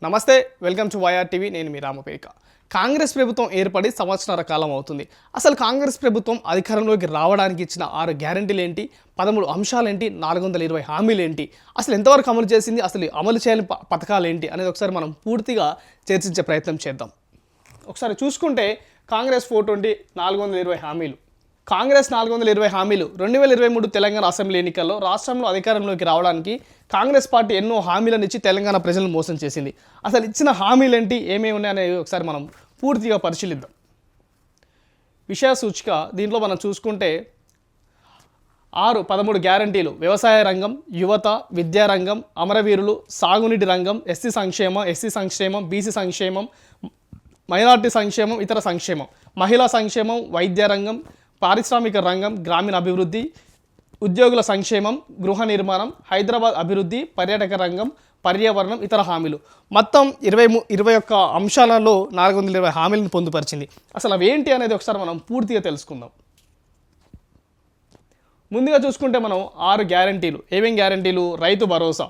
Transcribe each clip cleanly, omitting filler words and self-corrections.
నమస్తే, welcome to YR TV. నేను మీ రామపేరిక. కాంగ్రెస్ ప్రభుత్వం ఏర్పడి సంవత్సరాల కాలం అవుతుంది. అసలు కాంగ్రెస్ ప్రభుత్వం అధికారంలోకి రావడానికి ఇచ్చిన 6 గ్యారంటీలు ఏంటి, 13 అంశాలేంటి, 420 హామీలు ఏంటి, అసలు ఎంతవరకు అమలు చేసింది, అసలు అమలు చేయని పథకాలు ఏంటి అనేది ఒకసారి మనం పూర్తిగా చర్చించే ప్రయత్నం చేద్దాం. ఒకసారి చూసుకుంటే కాంగ్రెస్ 420 420 హామీలు. కాంగ్రెస్ 420 హామీలు 2023 తెలంగాణ అసెంబ్లీ ఎన్నికల్లో రాష్ట్రంలో అధికారంలోకి రావడానికి కాంగ్రెస్ పార్టీ ఎన్నో హామీలను ఇచ్చి తెలంగాణ ప్రజలను మోసం చేసింది. అసలు ఇచ్చిన హామీలు ఏంటి, ఏమేమి ఉన్నాయనేది ఒకసారి మనం పూర్తిగా పరిశీలిద్దాం. విషయ సూచిక దీంట్లో మనం చూసుకుంటే 13 గ్యారంటీలు: వ్యవసాయ రంగం, యువత, విద్యారంగం, అమరవీరులు, సాగునీటి రంగం, ఎస్సీ సంక్షేమం, బీసీ సంక్షేమం, మైనార్టీ సంక్షేమం, ఇతర సంక్షేమం, మహిళా సంక్షేమం, వైద్య రంగం, పారిశ్రామిక రంగం, గ్రామీణ అభివృద్ధి, ఉద్యోగుల సంక్షేమం, గృహ నిర్మాణం, హైదరాబాద్ అభివృద్ధి, పర్యాటక రంగం, పర్యావరణం, ఇతర హామీలు. మొత్తం 21 అంశాలలో 420 హామీలను పొందుపరిచింది. అసలు అవి ఏంటి అనేది ఒకసారి మనం పూర్తిగా తెలుసుకుందాం. ముందుగా చూసుకుంటే మనం 6 గ్యారంటీలు. ఏమేం గ్యారంటీలు? రైతు భరోసా.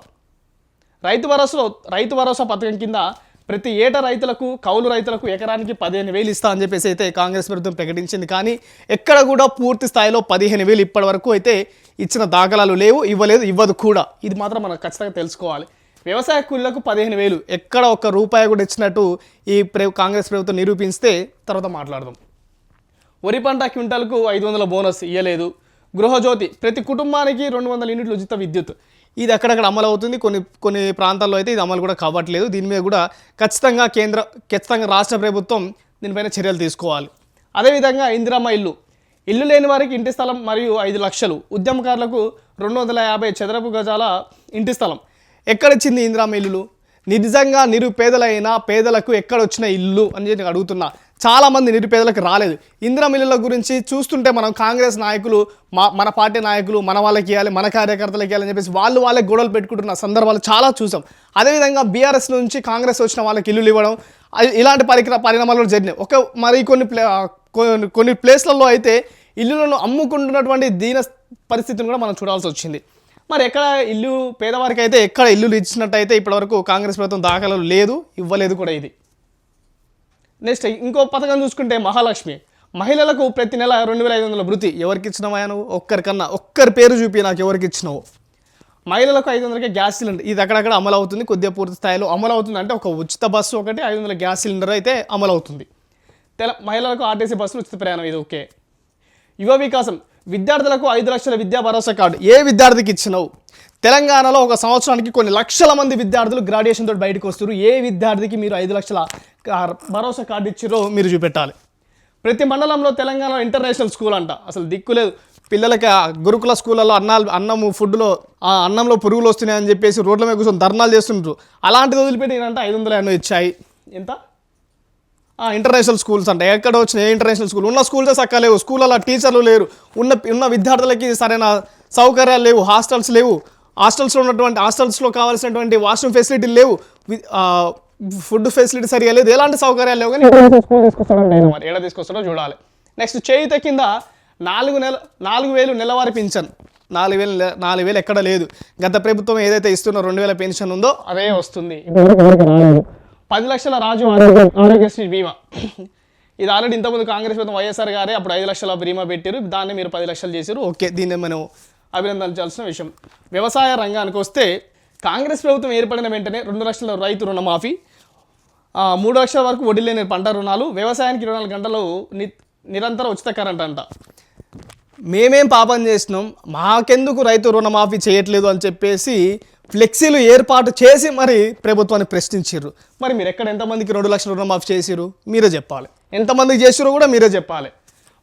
రైతు భరోసా పథకం కింద ప్రతి ఏటా రైతులకు, కౌలు రైతులకు ఎకరానికి 15,000 ఇస్తా అని చెప్పేసి అయితే కాంగ్రెస్ ప్రభుత్వం ప్రకటించింది. కానీ ఎక్కడ కూడా పూర్తి స్థాయిలో 15,000 ఇప్పటి వరకు అయితే ఇచ్చిన దాఖలాలు లేవు, ఇవ్వదు కూడా. ఇది మాత్రం మనం ఖచ్చితంగా తెలుసుకోవాలి. వ్యవసాయ కూలీలకు 15,000 ఎక్కడ ఒక్క రూపాయి కూడా ఇచ్చినట్టు ఈ కాంగ్రెస్ ప్రభుత్వం నిరూపిస్తే తర్వాత మాట్లాడదాం. వరి పంట క్వింటాల్కు 500 బోనస్ ఇవ్వలేదు. గృహజ్యోతి, ప్రతి కుటుంబానికి 200 యూనిట్లు ఉచిత విద్యుత్, ఇది అక్కడక్కడ అమలు అవుతుంది. కొన్ని ప్రాంతాల్లో అయితే ఇది అమలు కూడా కావట్లేదు. దీని మీద కూడా ఖచ్చితంగా రాష్ట్ర ప్రభుత్వం దీనిపైన చర్యలు తీసుకోవాలి. అదేవిధంగా ఇందిరమ్మ ఇల్లు లేని వారికి ఇంటి స్థలం మరియు 5 లక్షలు, ఉద్యమకారులకు 250 చదరపు గజాల ఇంటి స్థలం. ఎక్కడిచ్చింది ఇందిరమ్మ ఇల్లులు? నిజంగా నిరుపేదలైన పేదలకు ఎక్కడొచ్చిన ఇల్లు అని చెప్పి అడుగుతున్నా. చాలామంది నిరుపేదలకు రాలేదు. ఇందిరమ్మ ఇల్లుల గురించి చూస్తుంటే మనం కాంగ్రెస్ నాయకులు, మన పార్టీ నాయకులు మన వాళ్ళకి ఇవ్వాలి, మన కార్యకర్తలకు ఇవ్వాలని చెప్పేసి వాళ్ళే గొడవలు పెట్టుకుంటున్న సందర్భాలు చాలా చూసాం. అదేవిధంగా బీఆర్ఎస్ నుంచి కాంగ్రెస్ వచ్చిన వాళ్ళకి ఇల్లులు ఇవ్వడం, ఇలాంటి పరిణామాలు కూడా జరిగినాయి. మరి కొన్ని ప్లేస్లలో అయితే ఇల్లులను అమ్ముకుంటున్నటువంటి దీన పరిస్థితిని కూడా మనం చూడాల్సి వచ్చింది. మరి ఎక్కడ ఇల్లు పేదవారికి అయితే ఎక్కడ ఇల్లులు ఇచ్చినట్టయితే ఇప్పటివరకు కాంగ్రెస్ ప్రభుత్వం దాఖలాలు లేదు, ఇవ్వలేదు కూడా. ఇది నెక్స్ట్ ఇంకో పథకం చూసుకుంటే మహాలక్ష్మి. మహిళలకు ప్రతి నెల 2,500 వృత్తి. ఎవరికి ఇచ్చినావా నువ్వు? ఒక్కరి పేరు చూపి నాకు ఎవరికి ఇచ్చినావు. మహిళలకు 500కే గ్యాస్ సిలిండర్, ఇది అక్కడక్కడ అమలు అవుతుంది. కొద్దిగా పూర్తి స్థాయిలో అమలు అవుతుంది. అంటే ఒక ఉచిత బస్సు ఒకటి, 500 గ్యాస్ సిలిండర్ అయితే అమలు అవుతుంది. మహిళలకు ఆర్టీసీ బస్సులు ఉచిత ప్రయాణం, ఇది ఓకే. యువ వికాసం, విద్యార్థులకు 5 లక్షల విద్యా భరోసా కార్డు. ఏ విద్యార్థికి ఇచ్చినావు? తెలంగాణలో ఒక సంవత్సరానికి కొన్ని లక్షల మంది విద్యార్థులు గ్రాడ్యుయేషన్ తోటి బయటకు వస్తారు. ఏ విద్యార్థికి మీరు 5 లక్షల భరోసా కార్డు ఇచ్చిరో మీరు చూపెట్టాలి. ప్రతి మండలంలో తెలంగాణలో ఇంటర్నేషనల్ స్కూల్ అంట. అసలు దిక్కులేదు. పిల్లలకి గురుకుల స్కూళ్ళలో అన్నంలో పురుగులు వస్తున్నాయని చెప్పేసి రోడ్ల మీద కూర్చొని ధర్నాలు చేస్తుంటారు. అలాంటిది వదిలిపెట్టి ఏంటంటే 500 ఇచ్చాయి. ఎంత? ఇంటర్నేషనల్ స్కూల్స్ అంటే ఎక్కడ వచ్చిన ఏ ఇంటర్నేషనల్ స్కూల్? ఉన్న స్కూల్సే చక్కగా లేవు, స్కూళ్ళలో టీచర్లు లేరు, ఉన్న విద్యార్థులకి సరైన సౌకర్యాలు లేవు, హాస్టల్స్ లేవు, హాస్టల్స్లో కావాల్సినటువంటి వాష్రూమ్ ఫెసిలిటీలు లేవు, ఫుడ్ ఫెసిలిటీ సరిగా లేదు, ఎలాంటి సౌకర్యాలు లేవు. కానీ ఏడా తీసుకొస్తాడో చూడాలి. నెక్స్ట్ చేయుత కింద 4,000 నెలవారీ పింఛన్. 4,000 ఎక్కడ లేదు. గత ప్రభుత్వం ఏదైతే ఇస్తున్న 2,000 పెన్షన్ ఉందో అదే వస్తుంది. 10 లక్షల రాజు ఆరోగ్యశ్రీ బీమా, ఇది ఆల్రెడీ ఇంతకుముందు కాంగ్రెస్ ప్రభుత్వం వైఎస్ఆర్ గారే అప్పుడు 5 లక్షల బీమా పెట్టారు. దాన్ని మీరు 10 లక్షలు చేశారు. ఓకే, దీన్ని మనం అభినందించాల్సిన విషయం. వ్యవసాయ రంగానికి వస్తే కాంగ్రెస్ ప్రభుత్వం ఏర్పడిన వెంటనే 2 లక్షల రైతు రుణమాఫీ, 3 లక్షల వరకు వడ్డీ లేని పంట రుణాలు, వ్యవసాయానికి 24 గంటలు నిరంతర ఉచిత కరెంట్ అంట. మేమేం పాపం చేసినాం, మాకెందుకు రైతు రుణమాఫీ చేయట్లేదు అని చెప్పేసి ఫ్లెక్సీలు ఏర్పాటు చేసి మరి ప్రభుత్వాన్ని ప్రశ్నించారు. మరి మీరు ఎంతమందికి 2 లక్షల రుణమాఫీ చేసిరు మీరే చెప్పాలి. ఎంతమందికి చేసిరో కూడా మీరే చెప్పాలి.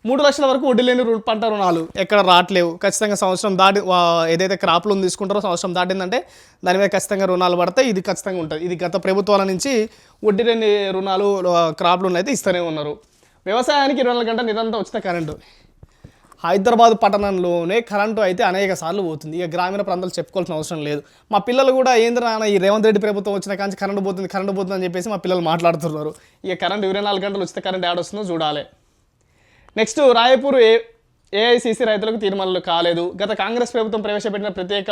3 లక్షల వరకు వడ్డీ లేని పంట రుణాలు ఎక్కడ రావట్లేవు. ఖచ్చితంగా సంవత్సరం దాటి ఏదైతే క్రాప్ లోన్ తీసుకుంటారో సంవత్సరం దాటిందంటే దాని మీద ఖచ్చితంగా రుణాలు పడతాయి. ఇది ఖచ్చితంగా ఉంటుంది. ఇది గత ప్రభుత్వాల నుంచి వడ్డీ లేని రుణాలు, క్రాప్ లోన్లు అయితే ఇస్తూనే ఉన్నారు. వ్యవసాయానికి 24 గంటల నిరంతర ఉచిత కరెంటు. హైదరాబాద్ పట్టణంలోనే కరెంటు అయితే అనేక సార్లు పోతుంది. ఇక గ్రామీణ ప్రాంతాలు చెప్పుకోవాల్సిన అవసరం లేదు. మా పిల్లలు కూడా ఏంద్రా ఈ రేవంత్ రెడ్డి ప్రభుత్వం వచ్చిన కానీ కరెంటు పోతుంది అని చెప్పేసి మా పిల్లలు మాట్లాడుతున్నారు. ఇక కరెంటు 24 గంటలు ఉచిత కరెంట్ యాడ్ వస్తుందో చూడాలి. నెక్స్ట్ రాయపూర్ ఏఐసిసి రైతులకు తీర్మానాలు కాలేదు. గత కాంగ్రెస్ ప్రభుత్వం ప్రవేశపెట్టిన ప్రత్యేక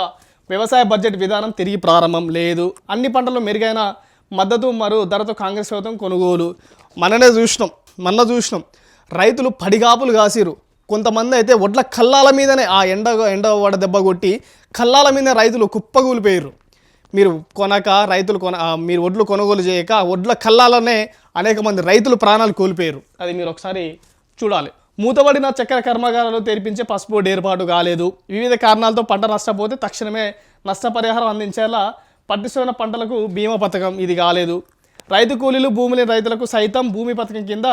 వ్యవసాయ బడ్జెట్ విధానం తిరిగి ప్రారంభం లేదు. అన్ని పంటల్లో మెరుగైన మద్దతు మరియు ధరతో కాంగ్రెస్ ప్రభుత్వం కొనుగోలు. మొన్న చూసినాం రైతులు పడిగాపులు కాసిరు. కొంతమంది అయితే వడ్ల కల్లాల మీదనే ఆ ఎండ వడ దెబ్బ కొట్టి కల్లాల మీద రైతులు కుప్పగూలిపోయారు. మీరు మీరు వడ్లు కొనుగోలు చేయక వడ్ల కల్లాలనే అనేక మంది రైతులు ప్రాణాలు కోల్పోయారు. అది మీరు ఒకసారి చూడాలి. మూతబడిన చక్కెర కర్మాగారాలు తెరిపించే పసుపు బోర్డు ఏర్పాటు కాలేదు. వివిధ కారణాలతో పంట నష్టపోతే తక్షణమే నష్టపరిహారం అందించేలా పట్టిస్తున్న పంటలకు బీమా పథకం ఇది కాలేదు. రైతు కూలీలు భూమి లేని రైతులకు సైతం భూమి పథకం కింద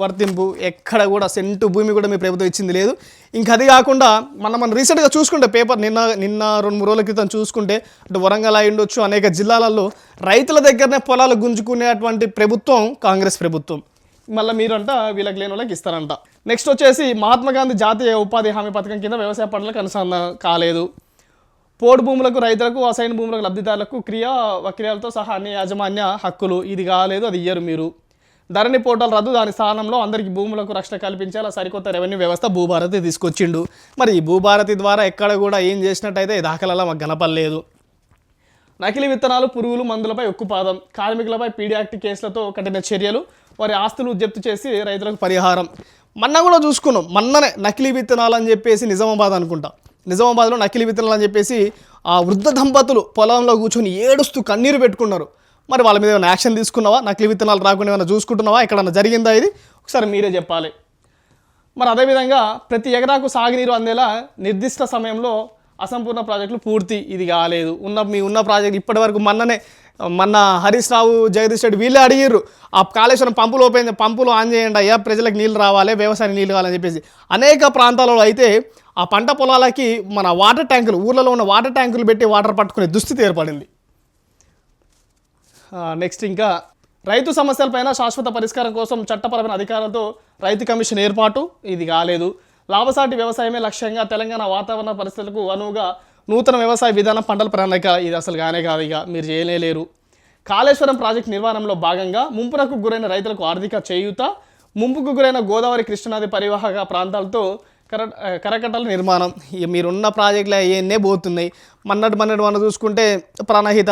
వర్తింపు. ఎక్కడ కూడా సెంటు భూమి కూడా మీ ప్రభుత్వం ఇచ్చింది లేదు. ఇంకా అది కాకుండా మనం రీసెంట్గా చూసుకుంటే పేపర్ నిన్న 2-3 రోజుల క్రితం చూసుకుంటే అటు వరంగల్ అయి ఉండొచ్చు, అనేక జిల్లాలలో రైతుల దగ్గరనే పొలాలు గుంజుకునేటువంటి ప్రభుత్వం కాంగ్రెస్ ప్రభుత్వం. మళ్ళీ మీరంట వీళ్ళకి లేని వాళ్ళకి ఇస్తారంట. నెక్స్ట్ వచ్చేసి మహాత్మా గాంధీ జాతీయ ఉపాధి హామీ పథకం కింద వ్యవసాయ పంటలకు అనుసంధానం కాలేదు. పోడు భూములకు రైతులకు అసైన్ భూములకు లబ్ధిదారులకు వక్రీయాలతో సహా అన్ని యాజమాన్య హక్కులు ఇది కాలేదు, అది ఇయ్యరు మీరు. ధరణి పోర్టల్ రద్దు, దాని స్థానంలో అందరికీ భూములకు రక్షణ కల్పించేలా సరికొత్త రెవెన్యూ వ్యవస్థ భూభారతి తీసుకొచ్చిండు. మరి ఈ భూభారతి ద్వారా ఎక్కడ కూడా ఏం చేసినట్టయితే దాఖలాల మాకు కనపడలేదు. నకిలీ విత్తనాలు, పురుగులు, మందులపై ఉక్కుపాదం, కార్మికులపై పీడీ యాక్ట్ కేసులతో కఠిన చర్యలు, వారి ఆస్తులు జప్తు చేసి రైతులకు పరిహారం. మొన్న కూడా చూసుకున్నాం, మొన్ననే నకిలీ విత్తనాలు అని చెప్పేసి నిజామాబాద్లో నకిలీ విత్తనాలు అని చెప్పేసి ఆ వృద్ధ దంపతులు పొలంలో కూర్చొని ఏడుస్తూ కన్నీరు పెట్టుకున్నారు. మరి వాళ్ళ మీద ఏమైనా యాక్షన్ తీసుకున్నావా? నకిలీ విత్తనాలు రాకుండా ఏమైనా చూసుకుంటున్నావా? ఎక్కడన్నా జరిగిందా ఇది? ఒకసారి మీరే చెప్పాలి. మరి అదేవిధంగా ప్రతి ఎకరాకు సాగునీరు అందేలా నిర్దిష్ట సమయంలో అసంపూర్ణ ప్రాజెక్టులు పూర్తి ఇది కాలేదు. ఉన్న ప్రాజెక్ట్ ఇప్పటి వరకు మొన్న హరీష్ రావు, జగదీష్ రెడ్డి వీళ్ళే అడిగిర్రు ఆ కాళేశ్వరం పంపులు ఆన్ చేయండి అయ్యా, ప్రజలకు నీళ్ళు రావాలి, వ్యవసాయం నీళ్ళు కావాలని చెప్పేసి. అనేక ప్రాంతాలలో అయితే ఆ పంట పొలాలకి మన వాటర్ ట్యాంకులు, ఊర్లలో ఉన్న వాటర్ ట్యాంకులు పెట్టి వాటర్ పట్టుకునే దుస్థితి ఏర్పడింది. నెక్స్ట్ ఇంకా రైతు సమస్యలపైన శాశ్వత పరిష్కారం కోసం చట్టపరమైన అధికారులతో రైతు కమిషన్ ఏర్పాటు ఇది కాలేదు. లాభసాటి వ్యవసాయమే లక్ష్యంగా తెలంగాణ వాతావరణ పరిస్థితులకు అనువుగా నూతన వ్యవసాయ విధానం పంటల ప్రణాళిక ఇది అసలు కానే కాదు, ఇక మీరు చేయలేరు. కాళేశ్వరం ప్రాజెక్టు నిర్మాణంలో భాగంగా ముంపునకు గురైన రైతులకు ఆర్థిక చేయూత, ముంపుకు గురైన గోదావరి కృష్ణానది పరివాహక ప్రాంతాలతో కరకట్టల నిర్మాణం. ఇక మీరున్న ప్రాజెక్టులు అవన్నీ పోతున్నాయి. మొన్నటి మనం చూసుకుంటే ప్రాణహిత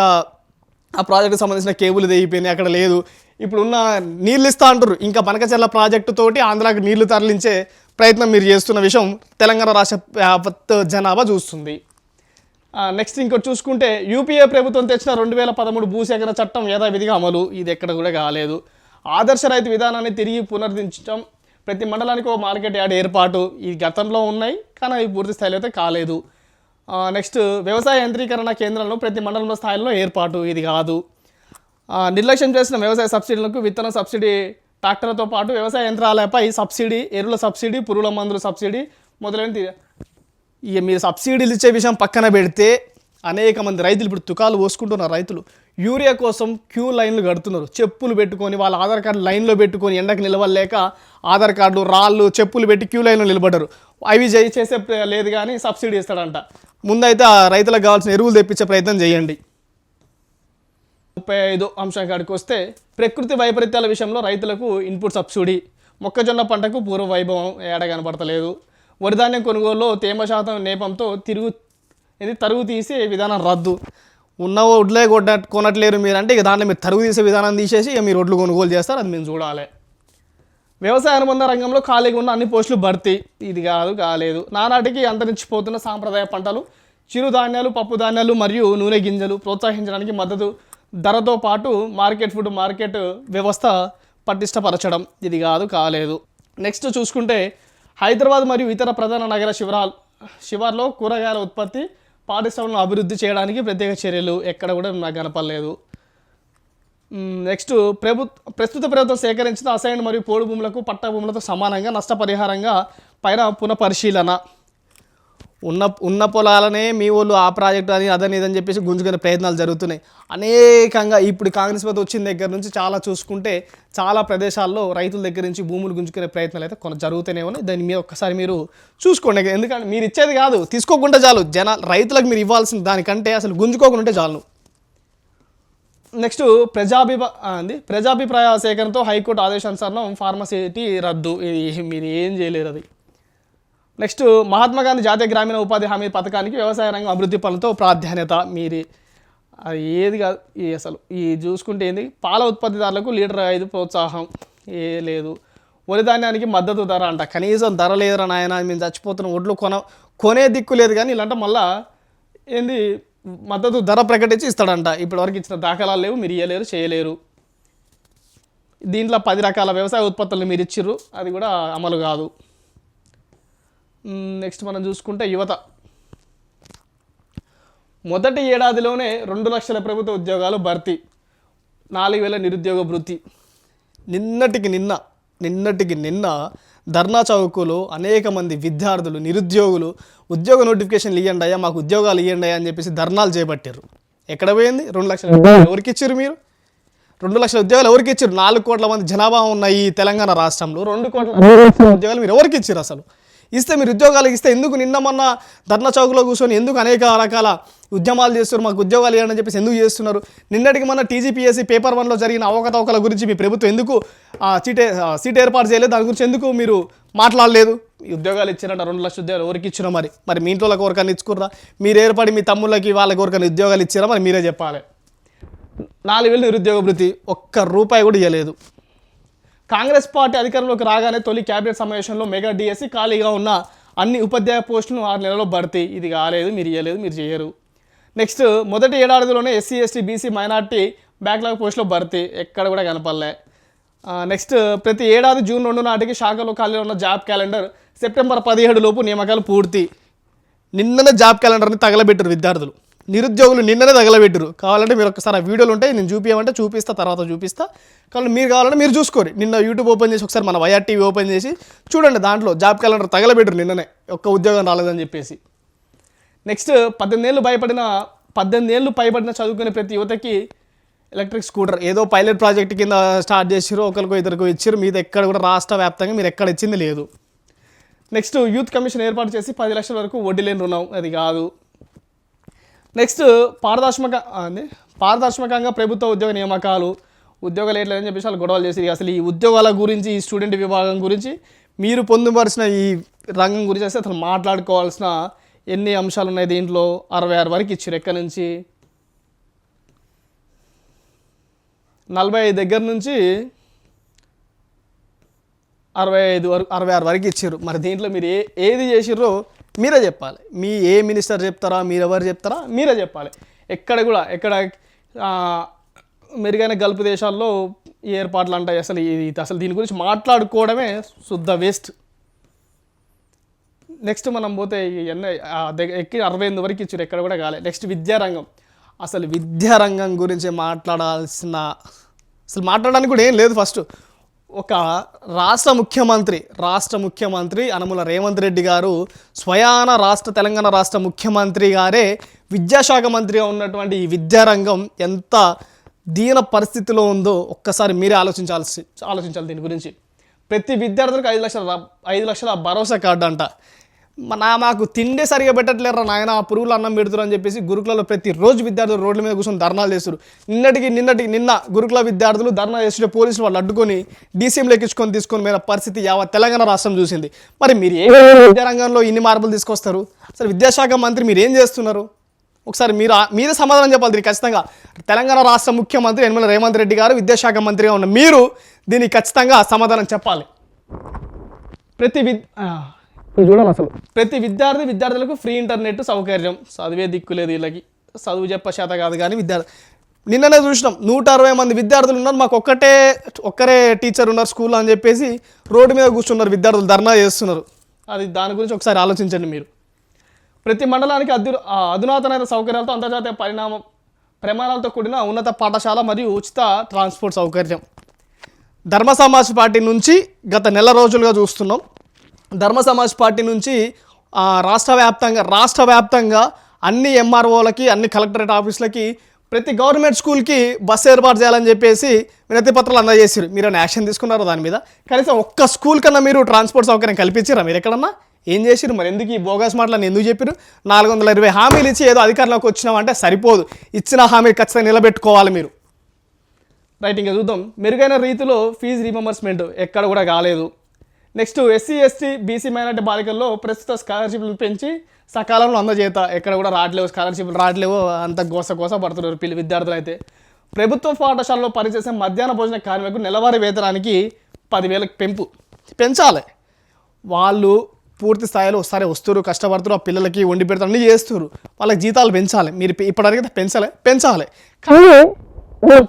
ఆ ప్రాజెక్టుకు సంబంధించిన కేబుల్ తెగిపోయినాయి, అక్కడ లేదు. ఇప్పుడున్న నీళ్ళు ఇస్తా అంటారు, ఇంకా బనకచెర్ల ప్రాజెక్టు తోటి ఆంధ్రాకి నీళ్లు తరలించే ప్రయత్నం మీరు చేస్తున్న విషయం తెలంగాణ రాష్ట్ర జనాభా చూస్తుంది. నెక్స్ట్ ఇంకోటి చూసుకుంటే యూపీఏ ప్రభుత్వం తెచ్చిన 2013 భూసేకరణ చట్టం యథావిధిగా అమలు ఇది ఎక్కడ కూడా కాలేదు. ఆదర్శ రైతు విధానాన్ని తిరిగి పునరుద్ధరించడం, ప్రతి మండలానికి ఒక మార్కెట్ యార్డ్ ఏర్పాటు ఈ గతంలో ఉన్నాయి, కానీ అవి పూర్తి స్థాయిలో అయితే కాలేదు. నెక్స్ట్ వ్యవసాయ యంత్రీకరణ కేంద్రంలో ప్రతి మండలంలో స్థాయిలో ఏర్పాటు ఇది కాదు. నిర్లక్ష్యం చేసిన వ్యవసాయ సబ్సిడీలకు విత్తన సబ్సిడీ, ట్రాక్టర్లతో పాటు వ్యవసాయ యంత్రాలపై సబ్సిడీ, ఎరువుల సబ్సిడీ, పురుగుల మందుల సబ్సిడీ మొదలైన. ఇక మీరు సబ్సిడీలు ఇచ్చే విషయం పక్కన పెడితే అనేక మంది రైతులు ఇప్పుడు తుకాలు పోసుకుంటున్నారు. రైతులు యూరియా కోసం క్యూ లైన్లు కడుతున్నారు, చెప్పులు పెట్టుకొని వాళ్ళ ఆధార్ కార్డు లైన్లో పెట్టుకొని ఎండకు నిలవలేక ఆధార్ కార్డులు, రాళ్ళు, చెప్పులు పెట్టి క్యూ లైన్లో నిలబడ్డారు. అవి చేసే లేదు కానీ సబ్సిడీ ఇస్తాడంట. ముందైతే ఆ రైతులకు కావాల్సిన ఎరువులు తెప్పించే ప్రయత్నం చేయండి. 35 అంశం కాడికి వస్తే ప్రకృతి వైపరీత్యాల విషయంలో రైతులకు ఇన్పుట్ సబ్సిడీ, మొక్కజొన్న పంటకు పూర్వ వైభవం ఏడ కనపడతలేదు. వరిధాన్యం కొనుగోలులో తేమ శాతం నేపంతో తరుగు తీసే విధానం రద్దు. ఉన్న వడ్లే కొనట్లేరు మీరంటే ఇక దాంట్లో మీరు తరుగు తీసే విధానం తీసేసి ఇక మీరు వడ్లు కొనుగోలు చేస్తారు, అది మేము చూడాలి. వ్యవసాయ అనుబంధ రంగంలో ఖాళీగా ఉన్న అన్ని పోస్టులు భర్తీ ఇది కాలేదు. నానాటికి అంతరించిపోతున్న సాంప్రదాయ పంటలు, చిరుధాన్యాలు, పప్పు ధాన్యాలు మరియు నూనె గింజలు ప్రోత్సహించడానికి మద్దతు ధరతో పాటు మార్కెట్ వ్యవస్థ పటిష్టపరచడం ఇది కాలేదు. నెక్స్ట్ చూసుకుంటే హైదరాబాద్ మరియు ఇతర ప్రధాన నగర శివార్లో కూరగాయల ఉత్పత్తి, పారిశ్రమలను అభివృద్ధి చేయడానికి ప్రత్యేక చర్యలు ఎక్కడ కూడా నాకు కనపడలేదు. నెక్స్ట్ ప్రస్తుత ప్రభుత్వం సేకరించిన అసైన్ మరియు పోడు భూములకు పట్ట భూములతో సమానంగా నష్టపరిహారంగా పైన పునఃపరిశీలన. ఉన్న పొలాలనే మీ వాళ్ళు ఆ ప్రాజెక్టు అని అదని ఇదని చెప్పేసి గుంజుకునే ప్రయత్నాలు జరుగుతున్నాయి అనేకంగా. ఇప్పుడు కాంగ్రెస్ ప్రభుత్వం వచ్చిన దగ్గర నుంచి చాలా చూసుకుంటే చాలా ప్రదేశాల్లో రైతుల దగ్గర నుంచి భూములు గుంజుకునే ప్రయత్నాలు అయితే కొన్ని జరుగుతూనే ఉన్నాయి. దాన్ని మీరు ఒక్కసారి మీరు చూసుకోండి. ఎందుకంటే మీరు ఇచ్చేది కాదు, తీసుకోకుండా చాలు. రైతులకు మీరు ఇవ్వాల్సిన దానికంటే అసలు గుంజుకోకుండా ఉంటే చాలు. నెక్స్ట్ ప్రజాభిప్రాయ సేకరణతో హైకోర్టు ఆదేశానుసారం ఫార్మసిటీ రద్దు. ఇది మీరు ఏం చేయలేరు అది. నెక్స్ట్ మహాత్మా గాంధీ జాతీయ గ్రామీణ ఉపాధి హామీ పథకానికి వ్యవసాయ రంగం అభివృద్ధి పనులతో ప్రాధాన్యత. అది ఏది కాదు అసలు ఈ చూసుకుంటే ఏంది, పాల ఉత్పత్తిదారులకు లీటర్ 5 ప్రోత్సాహం లేదు, వరి ధాన్యానికి మద్దతు ధర అంట, కనీసం ధర లేదురా నాయన మేము చచ్చిపోతున్న ఒడ్లు కొనే దిక్కు లేదు, కానీ ఇలాంట మళ్ళా ఏంది మద్దతు ధర ప్రకటించి ఇస్తాడంట. ఇప్పటివరకు ఇచ్చిన దాఖలాలు లేవు, మీరు ఇయ్యలేరు చేయలేరు. దీంట్లో 10 రకాల వ్యవసాయ ఉత్పత్తులను మీరు ఇచ్చిర్రు, అది కూడా అమలు కాదు. నెక్స్ట్ మనం చూసుకుంటే యువత, మొదటి ఏడాదిలోనే 2 లక్షల ప్రభుత్వ ఉద్యోగాలు భర్తీ, 4,000 నిరుద్యోగ భృతి. నిన్నటికి నిన్న ధర్నా చౌకులో అనేక మంది విద్యార్థులు నిరుద్యోగులు ఉద్యోగ నోటిఫికేషన్లు ఇవ్వండి అయ్యా, మాకు ఉద్యోగాలు ఇవ్వండి అయ్యా అని చెప్పేసి ధర్నాలు చేపట్టారు. ఎక్కడ పోయింది 2 లక్షల ఉద్యోగాలు ఎవరికి ఇచ్చారు? మీరు 2 లక్షల ఉద్యోగాలు ఎవరికి ఇచ్చారు? 4 కోట్ల మంది జనాభా ఉన్న ఈ తెలంగాణ రాష్ట్రంలో 2 కోట్ల ఉద్యోగాలు మీరు ఎవరికి ఇచ్చారు? అసలు ఇస్తే మీరు ఉద్యోగాలు ఇస్తే ఎందుకు నిన్న మొన్న ధర్నా చౌక్లో కూర్చొని ఎందుకు అనేక రకాల ఉద్యమాలు చేస్తున్నారు, మాకు ఉద్యోగాలు ఇవ్వండి అని చెప్పేసి ఎందుకు చేస్తున్నారు? నిన్నటికి మొన్న టీజీపీఎస్సీ పేపర్ 1లో జరిగిన అవకతవకల గురించి మీ ప్రభుత్వం ఎందుకు సీట్ ఏర్పాటు చేయలేదు? దాని గురించి ఎందుకు మీరు మాట్లాడలేదు? ఉద్యోగాలు ఇచ్చారంట, 2 లక్షల ఉద్యోగాలు ఎవరికి ఇచ్చినా? మరి మీ ఇంట్లో ఎవరికైనా ఇచ్చుకుర్రా? మీరు ఏర్పడి మీ తమ్ముళ్ళకి వాళ్ళకి ఎవరికైనా ఉద్యోగాలు ఇచ్చారా? మరి మీరే చెప్పాలి. 4,000 నిరుద్యోగ భృతి, ₹1 కూడా ఇవ్వలేదు. కాంగ్రెస్ పార్టీ అధికారంలోకి రాగానే తొలి క్యాబినెట్ సమావేశంలో మెగా డిఎస్సి ఖాళీగా ఉన్న అన్ని ఉపాధ్యాయ పోస్టులను 6 నెలల్లో భర్తీ, ఇది కాలేదు, మీరు ఇవ్వలేదు, మీరు చేయరు. నెక్స్ట్ మొదటి ఏడాదిలోనే SC ST BC minority backlog పోస్టులో భర్తీ, ఎక్కడ కూడా కనపడలే. నెక్స్ట్ ప్రతి ఏడాది జూన్ 2 నాటికి శాఖలో ఖాళీలో ఉన్న జాబ్ క్యాలెండర్, సెప్టెంబర్ 17 లోపు నియామకాలు పూర్తి. నిన్ననే జాబ్ క్యాలెండర్ని తగలబెట్టరు విద్యార్థులు, నిరుద్యోగులు నిన్ననే తగలబెట్టరు. కావాలంటే మీరు ఒకసారి ఆ వీడియోలు ఉంటాయి, నేను చూపించమంటే చూపిస్తా, తర్వాత చూపిస్తా. కాబట్టి మీరు కావాలంటే మీరు చూసుకోరు. నిన్న యూట్యూబ్ ఓపెన్ చేసి ఒకసారి మన వైఆర్ టీవీ ఓపెన్ చేసి చూడండి, దాంట్లో జాబ్ క్యాలెండర్ తగలబెట్టరు నిన్ననే, ఒక్క ఉద్యోగం రాలేదని చెప్పేసి. నెక్స్ట్ 18 ఏళ్ళు పైబడిన చదువుకునే ప్రతి యువతకి ఎలక్ట్రిక్ స్కూటర్, ఏదో పైలట్ ప్రాజెక్ట్ కింద స్టార్ట్ చేసిరు, ఒకరికో ఇద్దరికో ఇచ్చారు, మీది ఎక్కడ కూడా రాష్ట్ర వ్యాప్తంగా మీరు ఎక్కడ ఇచ్చింది లేదు. నెక్స్ట్ యూత్ కమిషన్ ఏర్పాటు చేసి 10 లక్షల వరకు వడ్డీ లేని రుణం, అది కాదు. నెక్స్ట్ పారదర్శకంగా ప్రభుత్వ ఉద్యోగ నియామకాలు, ఉద్యోగాలు ఎట్లేదని చెప్పేసి వాళ్ళు గొడవలు చేసి, అసలు ఈ ఉద్యోగాల గురించి, ఈ స్టూడెంట్ విభాగం గురించి, మీరు పొందుపరిచిన ఈ రంగం గురించి అసలు మాట్లాడుకోవాల్సిన ఎన్ని అంశాలు ఉన్నాయి దీంట్లో? 66 వరకు ఇచ్చారు. ఎక్కడి నుంచి 45 దగ్గర నుంచి 66 వరకు ఇచ్చారు. మరి దీంట్లో మీరు ఏది చేసిర్రో మీరే చెప్పాలి. మీ ఏ మినిస్టర్ చెప్తారా, మీరెవరు చెప్తారా, మీరే చెప్పాలి. ఎక్కడ మెరుగైన గల్ఫ్ దేశాల్లో ఏర్పాట్లు అంటాయి. అసలు దీని గురించి మాట్లాడుకోవడమే శుద్ధ వేస్ట్. నెక్స్ట్ మనం పోతే ఎక్కి 68 వరకు ఇచ్చారు, ఎక్కడ కూడా కాలే. నెక్స్ట్ విద్యారంగం, అసలు విద్యారంగం గురించి మాట్లాడడానికి కూడా ఏం లేదు. ఫస్ట్ ఒక రాష్ట్ర ముఖ్యమంత్రి యనమల రేవంత్ రెడ్డి గారు స్వయాన తెలంగాణ రాష్ట్ర ముఖ్యమంత్రి గారే విద్యాశాఖ మంత్రిగా ఉన్నటువంటి ఈ విద్యారంగం ఎంత దీన పరిస్థితిలో ఉందో ఒక్కసారి మీరే ఆలోచించాలి దీని గురించి. ప్రతి విద్యార్థులకు 5 లక్షల భరోసా కార్డు అంట. మాకు తిండే సరిగా పెట్టట్లేరా నాయన, పురుగులు అన్నం పెడుతురు అని చెప్పేసి గురుకులలో ప్రతిరోజు విద్యార్థులు రోడ్ల మీద కూర్చొని ధర్నాలు చేస్తారు. నిన్న గురుకుల విద్యార్థులు ధర్నా చేస్తుంటే పోలీసులు వాళ్ళు అడ్డుకొని డీసీఎంలు ఎక్కించుకొని తీసుకొని మీద పరిస్థితి యావత్ తెలంగాణ రాష్ట్రం చూసింది. మరి మీరు ఏ విద్యారంగంలో ఇన్ని మార్పులు తీసుకొస్తారు? అసలు విద్యాశాఖ మంత్రి మీరు ఏం చేస్తున్నారు? ఒకసారి మీరే సమాధానం చెప్పాలి దీనికి ఖచ్చితంగా. తెలంగాణ రాష్ట్ర ముఖ్యమంత్రి యనమల రేవంత్ రెడ్డి గారు విద్యాశాఖ మంత్రిగా ఉన్న మీరు దీనికి ఖచ్చితంగా సమాధానం చెప్పాలి. చూడాలి అసలు ప్రతి విద్యార్థులకు ఫ్రీ ఇంటర్నెట్ సౌకర్యం, చదివే దిక్కులేదు వీళ్ళకి, చదువు చెప్ప చేత కాదు. కానీ నిన్ననే చూసినాం 160 మంది విద్యార్థులు ఉన్నారు, మాకు ఒక్కరే టీచర్ ఉన్నారు స్కూల్లో అని చెప్పేసి రోడ్డు మీద కూర్చున్నారు విద్యార్థులు, ధర్నా చేస్తున్నారు. దాని గురించి ఒకసారి ఆలోచించండి మీరు. ప్రతి మండలానికి అధునాతనమైన సౌకర్యాలతో అంతర్జాతీయ ప్రమాణాలతో కూడిన ఉన్నత పాఠశాల మరియు ఉచిత ట్రాన్స్పోర్ట్ సౌకర్యం. ధర్మ సమాజ్ పార్టీ నుంచి గత నెల రోజులుగా చూస్తున్నాం. ధర్మ సమాజ్ పార్టీ నుంచి రాష్ట్ర వ్యాప్తంగా అన్ని ఎంఆర్ఓలకి, అన్ని కలెక్టరేట్ ఆఫీసులకి, ప్రతి గవర్నమెంట్ స్కూల్కి బస్సు ఏర్పాటు చేయాలని చెప్పేసి వినతి పత్రాలు అందజేసారు. మీరు యాక్షన్ తీసుకున్నారో దాని మీద? కనీసం ఒక్క స్కూల్ కన్నా మీరు ట్రాన్స్పోర్ట్ సౌకర్యం కల్పించారా? మీరు ఎక్కడన్నా ఏం చేసిరు? మరి ఎందుకు ఈ బోగస్ మాటలను ఎందుకు చెప్పారు? 420 హామీలు ఇచ్చి ఏదో అధికారంలోకి వచ్చినామంటే సరిపోదు, ఇచ్చిన హామీ ఖచ్చితంగా నిలబెట్టుకోవాలి మీరు. రైట్, ఇంకా చూద్దాం. మెరుగైన రీతిలో ఫీజు రీమెంబర్స్మెంట్ ఎక్కడ కూడా కాలేదు. Next SC ST BC minority బాలికల్లో ప్రస్తుత స్కాలర్షిప్లు పెంచి సకాలంలో అందజేత ఎక్కడ కూడా రావట్లేవు, స్కాలర్షిప్లు రావట్లేవు, అంత గోస పడుతున్నారు విద్యార్థులు అయితే. ప్రభుత్వ పాఠశాలలో పనిచేసే మధ్యాహ్న భోజన కార్మికులకు నెలవారీ వేతనానికి 10,000 పెంచాలి. వాళ్ళు పూర్తి స్థాయిలో సరే వస్తారు, కష్టపడుతారు, ఆ పిల్లలకి వండి పెడతారు, అన్నీ చేస్తారు, వాళ్ళకి జీతాలు పెంచాలి. మీరు ఇప్పటివరకు పెంచాలి. కానీ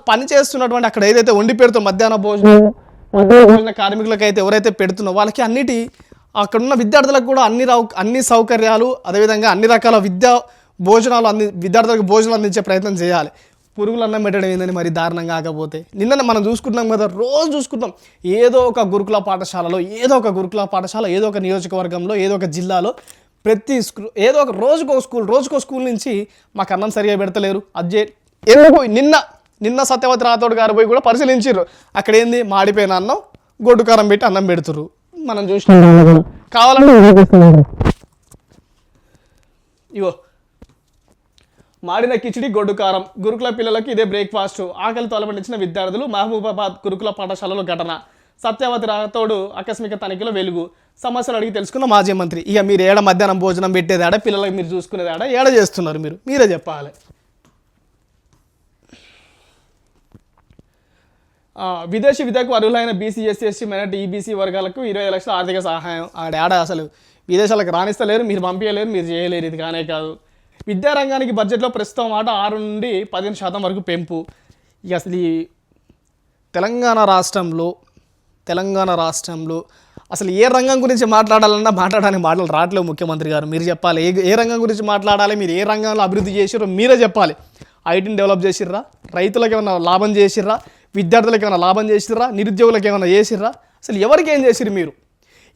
పని చేస్తున్నటువంటి అక్కడ ఏదైతే వండి పెడుతుందో మధ్యాహ్న భోజన కార్మికులకు అయితే ఎవరైతే పెడుతున్నో వాళ్ళకి అక్కడున్న విద్యార్థులకు కూడా అన్ని సౌకర్యాలు, అదేవిధంగా అన్ని రకాల విద్యార్థులకు భోజనాలు అందించే ప్రయత్నం చేయాలి. పురుగులు అన్నం పెట్టడం ఏందని మరి దారుణంగా కాకపోతే. నిన్న మనం చూసుకుంటున్నాం కదా, రోజు చూసుకుంటాం ఏదో ఒక గురుకుల పాఠశాలలో, ఏదో ఒక నియోజకవర్గంలో, ఏదో ఒక జిల్లాలో ప్రతి ఏదో ఒక రోజుకో స్కూల్ నుంచి మాకు అన్నం సరిగా పెడతలేరు. నిన్న సత్యవతి రాథోడ్ గారు పోయి కూడా పరిశీలించారు. అక్కడ ఏంది, మాడిపోయిన అన్నం గొడ్డు కారం పెట్టి అన్నం పెడుతురు. మనం చూసినాం. కావాలంటే ఇగో మాడిన కిచిడి గొడ్డు కారం, గురుకుల పిల్లలకి ఇదే బ్రేక్ఫాస్ట్. ఆకలి తొలపడించిన విద్యార్థులు. మహబూబాబాద్ గురుకుల పాఠశాలలో ఘటన. సత్యవతి రాథోడ్ ఆకస్మిక తనిఖీలో వెలుగు. సమస్యలు అడిగి తెలుసుకున్న మాజీ మంత్రి. ఇక మీరు ఏడ మధ్యాహ్నం భోజనం పెట్టేదాడ, పిల్లలకి మీరు చూసుకునేదాడ, ఏడ చేస్తున్నారు మీరే చెప్పాలి. విదేశీ విద్యకు అర్హులైన BC SC ST minority EBC వర్గాలకు 20 లక్షల ఆర్థిక సహాయం. ఆడ అసలు విదేశాలకు రాణిస్తలేరు, మీరు పంపించలేరు, మీరు చేయలేరు. ఇది కానే కాదు. విద్యారంగానికి బడ్జెట్లో ప్రస్తుతం 6 నుండి 15% వరకు పెంపు. ఇక అసలు ఈ తెలంగాణ రాష్ట్రంలో అసలు ఏ రంగం గురించి మాట్లాడడానికి మాటలు రావట్లేవు ముఖ్యమంత్రి గారు. మీరు చెప్పాలి, ఏ రంగం గురించి మాట్లాడాలి, మీరు ఏ రంగంలో అభివృద్ధి చేసిర్రో మీరే చెప్పాలి. ఐటీని డెవలప్ చేసిర్రా, రైతులకు ఏమైనా లాభం చేసిర్రా, విద్యార్థులకు ఏమైనా లాభం చేసిర్రా, నిరుద్యోగులకు ఏమైనా చేసిర్రా, అసలు ఎవరికి ఏం చేసిర్రు మీరు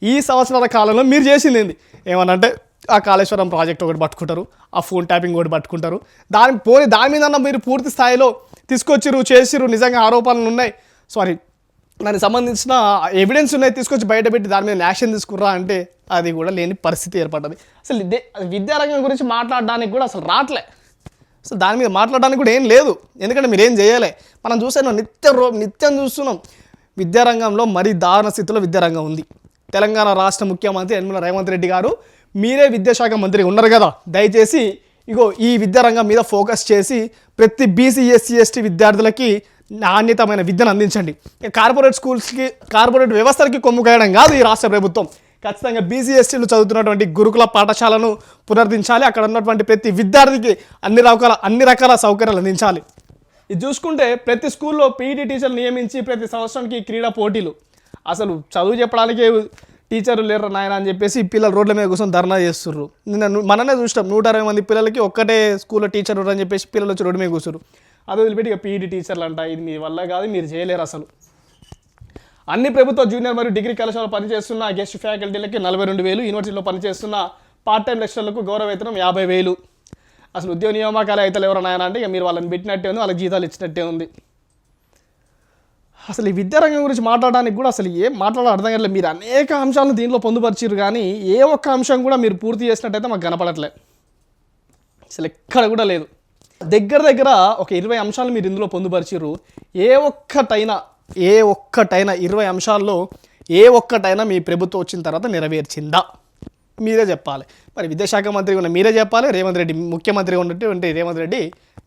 ఈ సంవత్సరాల కాలంలో? మీరు చేసింది ఏంది? ఏమనంటే ఆ కాళేశ్వరం ప్రాజెక్ట్ ఒకటి పట్టుకుంటారు, ఆ ఫోన్ ట్యాపింగ్ ఒకటి పట్టుకుంటారు. దాని మీద మీరు పూర్తి స్థాయిలో చేసిర్రు, నిజంగా ఆరోపణలు ఉన్నాయి, దానికి సంబంధించిన ఎవిడెన్స్ ఉన్నాయి, తీసుకొచ్చి బయటపెట్టి దాని మీద యాక్షన్ తీసుకుర్రా అంటే అది కూడా లేని పరిస్థితి ఏర్పడ్డది. అసలు విద్యారంగం గురించి మాట్లాడడానికి కూడా అసలు రావట్లే. అసలు దాని మీద మాట్లాడడానికి కూడా ఏం లేదు, ఎందుకంటే మీరు ఏం చేయాలి. మనం చూసాను, నిత్యం చూస్తున్నాం విద్యారంగంలో మరీ దారుణ స్థితిలో విద్యారంగం ఉంది. తెలంగాణ రాష్ట్ర ముఖ్యమంత్రి యనమల రేవంత్ రెడ్డి గారు, మీరే విద్యాశాఖ మంత్రి ఉన్నారు కదా, దయచేసి ఈ విద్యారంగం మీద ఫోకస్ చేసి ప్రతి బీసీ ఎస్సీ ఎస్టీ విద్యార్థులకి నాణ్యతమైన విద్యను అందించండి. కార్పొరేట్ వ్యవస్థలకి కొమ్ము కాయడం కాదు ఈ రాష్ట్ర ప్రభుత్వం. ఖచ్చితంగా బీసీ ఎస్టీలు చదువుతున్నటువంటి గురుకుల పాఠశాలను పునరుద్ధరించాలి. అక్కడ ఉన్నటువంటి ప్రతి విద్యార్థికి అన్ని రకాల సౌకర్యాలు అందించాలి. ఇది చూసుకుంటే ప్రతి స్కూల్లో పీఈటీ టీచర్లు నియమించి ప్రతి సంవత్సరానికి క్రీడా పోటీలు. అసలు చదువు చెప్పడానికి టీచర్లు లేరు నాయన అని చెప్పేసి పిల్లలు రోడ్ల మీద కూర్చొని ధర్నా చేస్తుర్రు. మననే చూసినాం, 120 మంది పిల్లలకి ఒక్కటే స్కూల్లో టీచర్ అని చెప్పేసి పిల్లలు వచ్చి రోడ్డు మీద కూర్చురు. అది వదిలిపెట్టి ఇక పీఈటీ టీచర్లు అంట. ఇది మీ వల్ల కాదు, మీరు చేయలేరు. అసలు అన్ని ప్రభుత్వ జూనియర్ మరియు డిగ్రీ కళాశాలలో పనిచేస్తున్న గెస్ట్ ఫ్యాకల్టీలకి 42,000, యూనివర్సిటీలో పనిచేస్తున్న పార్ట్ టైం లెక్చరర్లకు గౌరవ వేతనం 50,000. అసలు ఉద్యోగ నియామకాలు అయితే ఎవరైనా అంటే ఇక మీరు వాళ్ళని పెట్టినట్టే ఉంది, వాళ్ళకి జీతాలు ఇచ్చినట్టే ఉంది. అసలు ఈ విద్యారంగం గురించి మాట్లాడడానికి కూడా అసలు ఏం మాట్లాడాలో అర్థం కావట్లేదు. మీరు అనేక అంశాలను దీనిలో పొందుపరిచారు, కానీ ఏ ఒక్క అంశం కూడా మీరు పూర్తి చేసినట్టయితే మాకు కనపడట్లే. అసలు ఎక్కడ కూడా లేదు. దగ్గర ఒక 20 అంశాలు మీరు ఇందులో పొందుపరిచారు. ఏ ఒక్కటైనా 20 అంశాల్లో ఏ ఒక్కటైనా మీ ప్రభుత్వం వచ్చిన తర్వాత నెరవేర్చిందా? మీరే చెప్పాలి. మరి విద్యాశాఖ మంత్రి ఉన్న మీరే చెప్పాలి, రేవంత్ రెడ్డి ముఖ్యమంత్రిగా ఉన్నటువంటి రేవంత్ రెడ్డి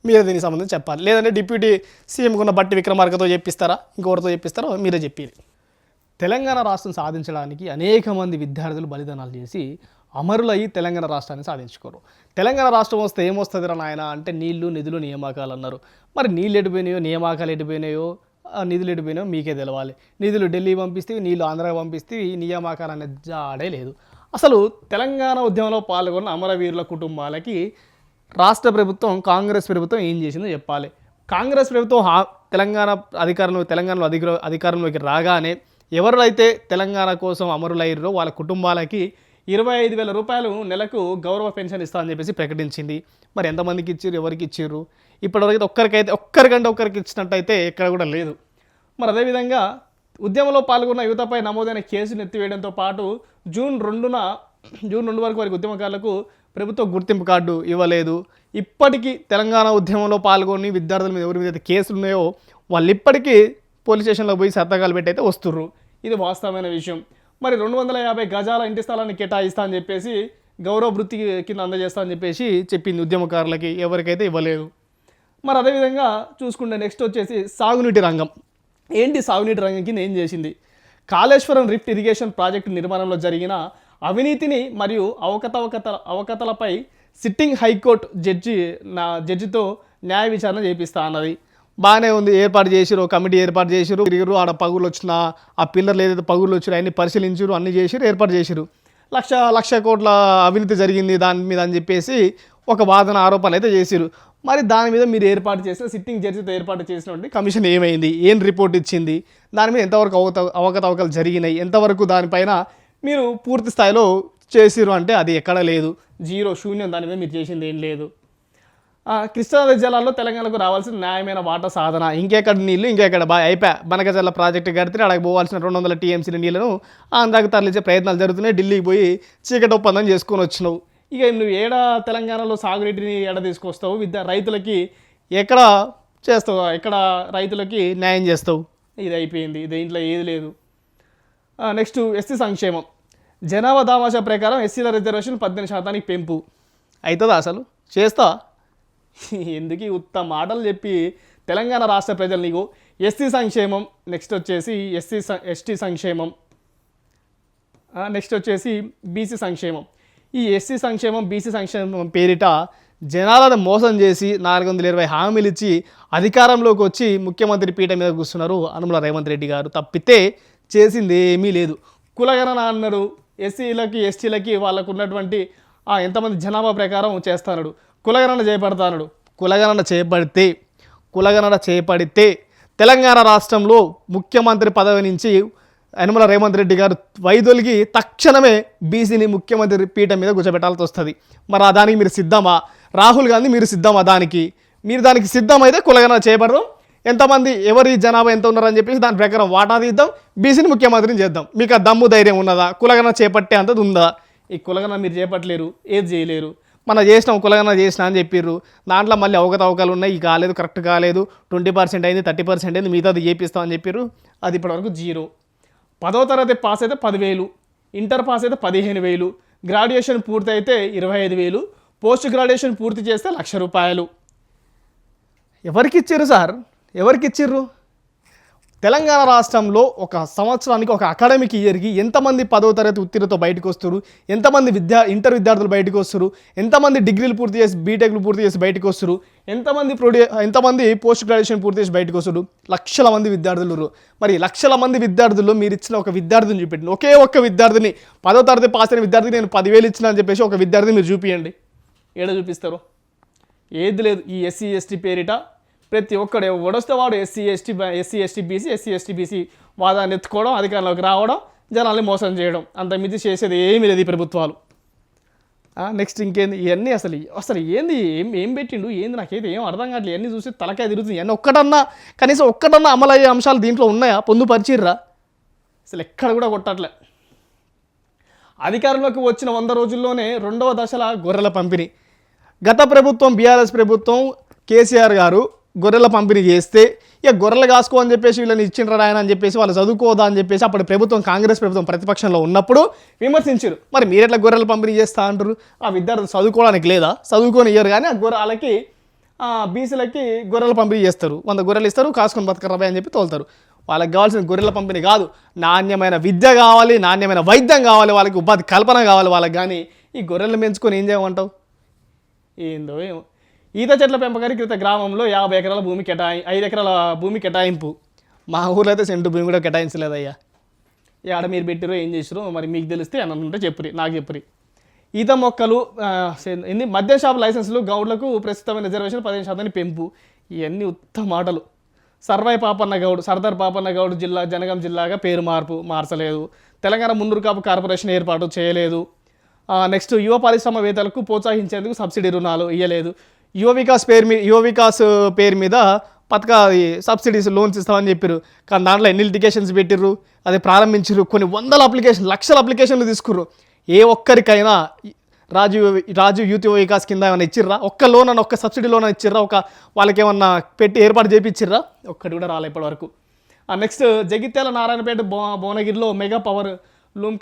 మీరే దీనికి సంబంధించి చెప్పాలి. లేదంటే డిప్యూటీ సీఎంకు ఉన్న బట్టి విక్రమార్కతో చెప్పిస్తారా, ఇంకొకరితో చెప్పిస్తారా, మీరే చెప్పారు. తెలంగాణ రాష్ట్రం సాధించడానికి అనేక మంది విద్యార్థులు బలిదానాలు చేసి అమరులయ్యి తెలంగాణ రాష్ట్రాన్ని సాధించుకోరు. తెలంగాణ రాష్ట్రం వస్తే ఏమొస్తుంది రా నాయన అంటే నీళ్లు, నిధులు, నియామకాలు అన్నారు. మరి నీళ్ళు ఎడిపోయినాయో, నియామకాలు ఎడిపోయినాయో, నిధులు ఎడిపోయినాయో మీకే తెలవాలి. నిధులు ఢిల్లీ పంపిస్తే, నీళ్ళు ఆంధ్రాకి పంపిస్తే, నియామకాలు అనే జాడే లేదు. అసలు తెలంగాణ ఉద్యమంలో పాల్గొన్న అమరవీరుల కుటుంబాలకి రాష్ట్ర ప్రభుత్వం, కాంగ్రెస్ ప్రభుత్వం ఏం చేసిందో చెప్పాలి. కాంగ్రెస్ ప్రభుత్వం తెలంగాణలో అధికారంలోకి రాగానే ఎవరైతే తెలంగాణ కోసం అమరులయ్యారో వాళ్ళ కుటుంబాలకి 25,000 రూపాయలు నెలకు గౌరవ పెన్షన్ ఇస్తామని చెప్పేసి ప్రకటించింది. మరి ఎంతమందికి ఇచ్చారు, ఎవరికి ఇచ్చారు? ఇప్పటివరకు ఒక్కరికంటే ఇచ్చినట్టయితే ఎక్కడ కూడా లేదు. మరి అదేవిధంగా ఉద్యమంలో పాల్గొన్న యువతపై నమోదైన కేసును ఎత్తివేయడంతో పాటు జూన్ 2 వరకు వారికి ఉద్యమకారులకు ప్రభుత్వ గుర్తింపు కార్డు ఇవ్వలేదు. ఇప్పటికీ తెలంగాణ ఉద్యమంలో పాల్గొని విద్యార్థుల మీద ఎవరి మీద కేసులు ఉన్నాయో వాళ్ళు ఇప్పటికీ పోలీస్ స్టేషన్లో పోయి సంతకాలు పెట్టి అయితే వస్తుర్రు. ఇది వాస్తవమైన విషయం. మరి 250 గజాల ఇంటి స్థలాన్ని కేటాయిస్తా అని చెప్పేసి గౌరవ వృత్తి కింద అందజేస్తా అని చెప్పేసి చెప్పింది ఉద్యమకారులకి, ఎవరికైతే ఇవ్వలేదు. మరి అదేవిధంగా చూసుకుంటే నెక్స్ట్ వచ్చేసి సాగునీటి రంగం. ఏంటి సాగునీటి రంగం కింద ఏం చేసింది? కాళేశ్వరం రిఫ్ట్ ఇరిగేషన్ ప్రాజెక్టు నిర్మాణంలో జరిగిన అవినీతిని మరియు అవకతలపై సిట్టింగ్ హైకోర్టు జడ్జితో న్యాయ విచారణ చేపిస్తా అన్నది. బాగానే ఉంది, ఏర్పాటు చేసిరు, కమిటీ ఏర్పాటు చేసిరు, తిరిగిరు, ఆడ పగులు వచ్చిన ఆ పిల్లర్లు ఏదైతే పగులు వచ్చినాయి అన్ని పరిశీలించారు, అన్ని చేసిరు, ఏర్పాటు చేసిరు. లక్ష కోట్ల అవినీతి జరిగింది దాని మీద అని చెప్పేసి ఒక వాదన ఆరోపణలు అయితే చేసిరు. మరి దాని మీద మీరు ఏర్పాటు చేసిన సిట్టింగ్ జడ్జితో ఏర్పాటు చేసినటువంటి కమిషన్ ఏమైంది, ఏం రిపోర్ట్ ఇచ్చింది, దాని మీద ఎంతవరకు అవకతవకలు జరిగినాయి, ఎంతవరకు దానిపైన మీరు పూర్తి స్థాయిలో చేసిరు అంటే అది ఎక్కడ లేదు, జీరో, శూన్యం. దాని మీద మీరు చేసింది ఏం లేదు. కృష్ణానది జలాల్లో తెలంగాణకు రావాల్సిన న్యాయమైన వాటా సాధన, ఇంకెక్కడ నీళ్ళు ఇంకెక్కడ అయిపోయా. బనకజల్ల ప్రాజెక్టు కడితే అక్కడికి పోవాల్సిన 200 TMCల నీళ్లను ఆంధ్రాకు తరలించే ప్రయత్నాలు జరుగుతున్నాయి. ఢిల్లీకి పోయి చీకటి ఒప్పందం చేసుకొని వచ్చినావు. ఇక నువ్వు తెలంగాణలో సాగునీటిని తీసుకొస్తావు, రైతులకి ఎక్కడ చేస్తావు, ఎక్కడ రైతులకి న్యాయం చేస్తావు? ఇది అయిపోయింది, దీంట్లో ఏది లేదు. నెక్స్ట్ ఎస్సీ సంక్షేమం. జనాభా దామాషా ప్రకారం ఎస్సీల రిజర్వేషన్ 18% పెంపు అవుతుందా? అసలు చేస్తా? ఎందుకు ఉత్తమ మాటలు చెప్పి తెలంగాణ రాష్ట్ర ప్రజలు నీకు ఎస్సీ సంక్షేమం, నెక్స్ట్ వచ్చేసి ఎస్టీ సంక్షేమం, నెక్స్ట్ వచ్చేసి బీసీ సంక్షేమం. ఈ ఎస్సీ సంక్షేమం, బీసీ సంక్షేమం పేరిట జనాలను మోసం చేసి 420 హామీలు ఇచ్చి అధికారంలోకి వచ్చి ముఖ్యమంత్రి పీఠ మీద కూర్చున్నారు అనుమల రేవంత్ రెడ్డి గారు. తప్పితే చేసింది ఏమీ లేదు. కులగణన అన్నాడు, ఎస్సీలకి ఎస్టీలకి వాళ్ళకు ఉన్నటువంటి ఎంతమంది జనాభా ప్రకారం చేస్తాడు, కులగణన చేపడతాడు. కులగణన చేపడితే తెలంగాణ రాష్ట్రంలో ముఖ్యమంత్రి పదవి నుంచి యనమల రేవంత్ రెడ్డి గారు వైదొలిగి తక్షణమే బీసీని ముఖ్యమంత్రి పీఠం మీద కూర్చోబెట్టాల్సి వస్తుంది. మరి దానికి మీరు సిద్ధమా? రాహుల్ గాంధీ మీరు సిద్ధమా? మీరు దానికి సిద్ధమైతే కులగణన చేపడదాం, ఎంతమంది ఎవరి జనాభా ఎంత ఉన్నారని చెప్పేసి దాని ప్రకారం వాటా తీద్దాం, బీసీని ముఖ్యమంత్రిని చేద్దాం. మీకు ఆ దమ్ము ధైర్యం ఉన్నదా? కులగణన చేపట్టే అంతది ఉందా? ఈ కులగణన మీరు చేపట్టలేరు, ఏది చేయలేరు. మనం చేసినాం, కులగణన చేసినా అని చెప్పిర్రు, దాంట్లో మళ్ళీ అవకతవకలు ఉన్నాయి, ఈ కాలేదు, కరెక్ట్ కాలేదు, 20% అయింది, 30% అయింది, మిగతాది చేపిస్తామని చెప్పిర్రు. అది ఇప్పటివరకు జీరో. 10వ తరగతి పాస్ అయితే 10,000, ఇంటర్ పాస్ అయితే 15,000, గ్రాడ్యుయేషన్ పూర్తి అయితే 25,000, పోస్ట్ గ్రాడ్యుయేషన్ పూర్తి చేస్తే ₹1,00,000. ఎవరికి ఇచ్చిర్రు సార్? ఎవరికి ఇచ్చిర్రు? తెలంగాణ రాష్ట్రంలో ఒక సంవత్సరానికి ఒక అకాడమిక్ ఇయర్కి ఎంతమంది 10వ తరగతి ఉత్తీర్ణతో బయటకు వస్తారు, ఎంతమంది ఇంటర్ విద్యార్థులు బయటకు వస్తారు, ఎంతమంది డిగ్రీలు పూర్తి చేసి బీటెక్లు పూర్తి చేసి బయటకు వస్తారు, ఎంతమంది పోస్ట్ గ్రాడ్యుయేషన్ పూర్తి చేసి బయటకు వస్తారు? లక్షల మంది విద్యార్థులు. మరి లక్షల మంది విద్యార్థుల్లో మీరు ఇచ్చిన ఒక విద్యార్థిని చూపెట్టండి, ఒకే ఒక్క విద్యార్థిని, 10వ తరగతి పాస్ అయిన విద్యార్థికి నేను 10,000 ఇచ్చిన అని చెప్పేసి ఒక విద్యార్థిని మీరు చూపించండి. ఏడ చూపిస్తారు? ఏది లేదు. ఈ ఎస్సీ ఎస్టీ పేరిట ప్రతి ఒక్కడు ఎవడొస్తే వాడు ఎస్సీ ఎస్టీ బీసీ వాదాన్ని ఎత్తుకోవడం, అధికారంలోకి రావడం, జనాల్ని మోసం చేయడం, అంతమించి చేసేది ఏమీ లేదు ఈ ప్రభుత్వాలు. నెక్స్ట్ ఇంకేంది ఇవన్నీ? అసలు ఏంది, ఏం పెట్టిండు, ఏంది నాకైతే ఏం అర్థం కావట్లేదు. ఇవన్నీ చూసి తలకాయ తిరుగుతుంది. ఇవన్నీ కనీసం ఒక్కటన్నా అమలయ్యే అంశాలు దీంట్లో ఉన్నాయా? పొందుపరిచిర్రా? అసలు ఎక్కడ కూడా కొట్టట్లే. అధికారంలోకి వచ్చిన 100 రోజుల్లోనే 2వ దశల గొర్రెల పంపిణీ. గత ప్రభుత్వం బీఆర్ఎస్ ప్రభుత్వం కేసీఆర్ గారు గొర్రెల పంపిణీ చేస్తే ఇక గొర్రెలు కాసుకో అని చెప్పేసి వీళ్ళని ఇచ్చిండ్రా ఆయన అని చెప్పేసి వాళ్ళు చదువుకోదా అని చెప్పేసి అప్పుడు ప్రభుత్వం, కాంగ్రెస్ ప్రభుత్వం ప్రతిపక్షంలో ఉన్నప్పుడు విమర్శించారు. మరి మీరు ఎట్లా గొర్రెల పంపిణీ చేస్తా అంటారు? ఆ విద్యార్థులు చదువుకోవడానికి లేదా? చదువుకొని ఇయ్యరు, కానీ ఆ వాళ్ళకి బీసీలకి గొర్రెల పంపిణీ చేస్తారు. 100 గొర్రెలు ఇస్తారు, కాసుకొని బతకరాబాయ్ అని చెప్పి తోలుతారు. వాళ్ళకి కావాల్సిన గొర్రెల పంపిణీ కాదు, నాణ్యమైన విద్య కావాలి, నాణ్యమైన వైద్యం కావాలి, వాళ్ళకి ఉపాధి కల్పన కావాలి వాళ్ళకి. కానీ ఈ గొర్రెలను పెంచుకొని ఏం చేయమంటావు? ఏందో ఏమో. ఈత చెట్ల పెంపకానికి క్రిత గ్రామంలో 50 ఎకరాల భూమి 5 ఎకరాల భూమి కేటాయింపు. మా ఊర్లో అయితే సెంటు భూమి కూడా కేటాయించలేదయ్యా. ఆడ మీరు పెట్టిరో ఏం చేసిరో మరి మీకు తెలిస్తే అని ఉంటే చెప్పురి, నాకు చెప్పురి. ఈత మొక్కలు మద్యం షాప్ లైసెన్సులు గౌడ్లకు ప్రస్తుతమైన రిజర్వేషన్ 15% పెంపు. ఇవన్నీ ఉత్తమ మాటలు. సర్దార్ పాపన్న గౌడ్ జనగాం జిల్లాగా పేరు మార్చలేదు. తెలంగాణ మున్నూరు కాపు కార్పొరేషన్ ఏర్పాటు చేయలేదు. నెక్స్ట్ యువ పారిశ్రామికవేత్తలకు ప్రోత్సహించేందుకు సబ్సిడీ రుణాలు ఇవ్వలేదు. యువ వికాస్ పేరు మీద సబ్సిడీస్ లోన్స్ ఇస్తామని చెప్పారు. కానీ దాంట్లో ఎన్ని లిటిగేషన్స్ పెట్టిర్రు, అది ప్రారంభించారు. కొన్ని లక్షల అప్లికేషన్లు తీసుకుర్రు. ఏ ఒక్కరికైనా రాజు యూత్ వికాస్ కింద ఏమైనా ఇచ్చిర్రా? ఒక్క సబ్సిడీ లోన్ ఇచ్చిర్రా? వాళ్ళకి ఏమన్నా పెట్టి ఏర్పాటు చేయించిర్రా? ఒక్కటి కూడా రాలే ఇప్పటి వరకు. నెక్స్ట్ జగిత్యాల నారాయణపేట భువనగిరిలో మెగా పవర్ లూమ్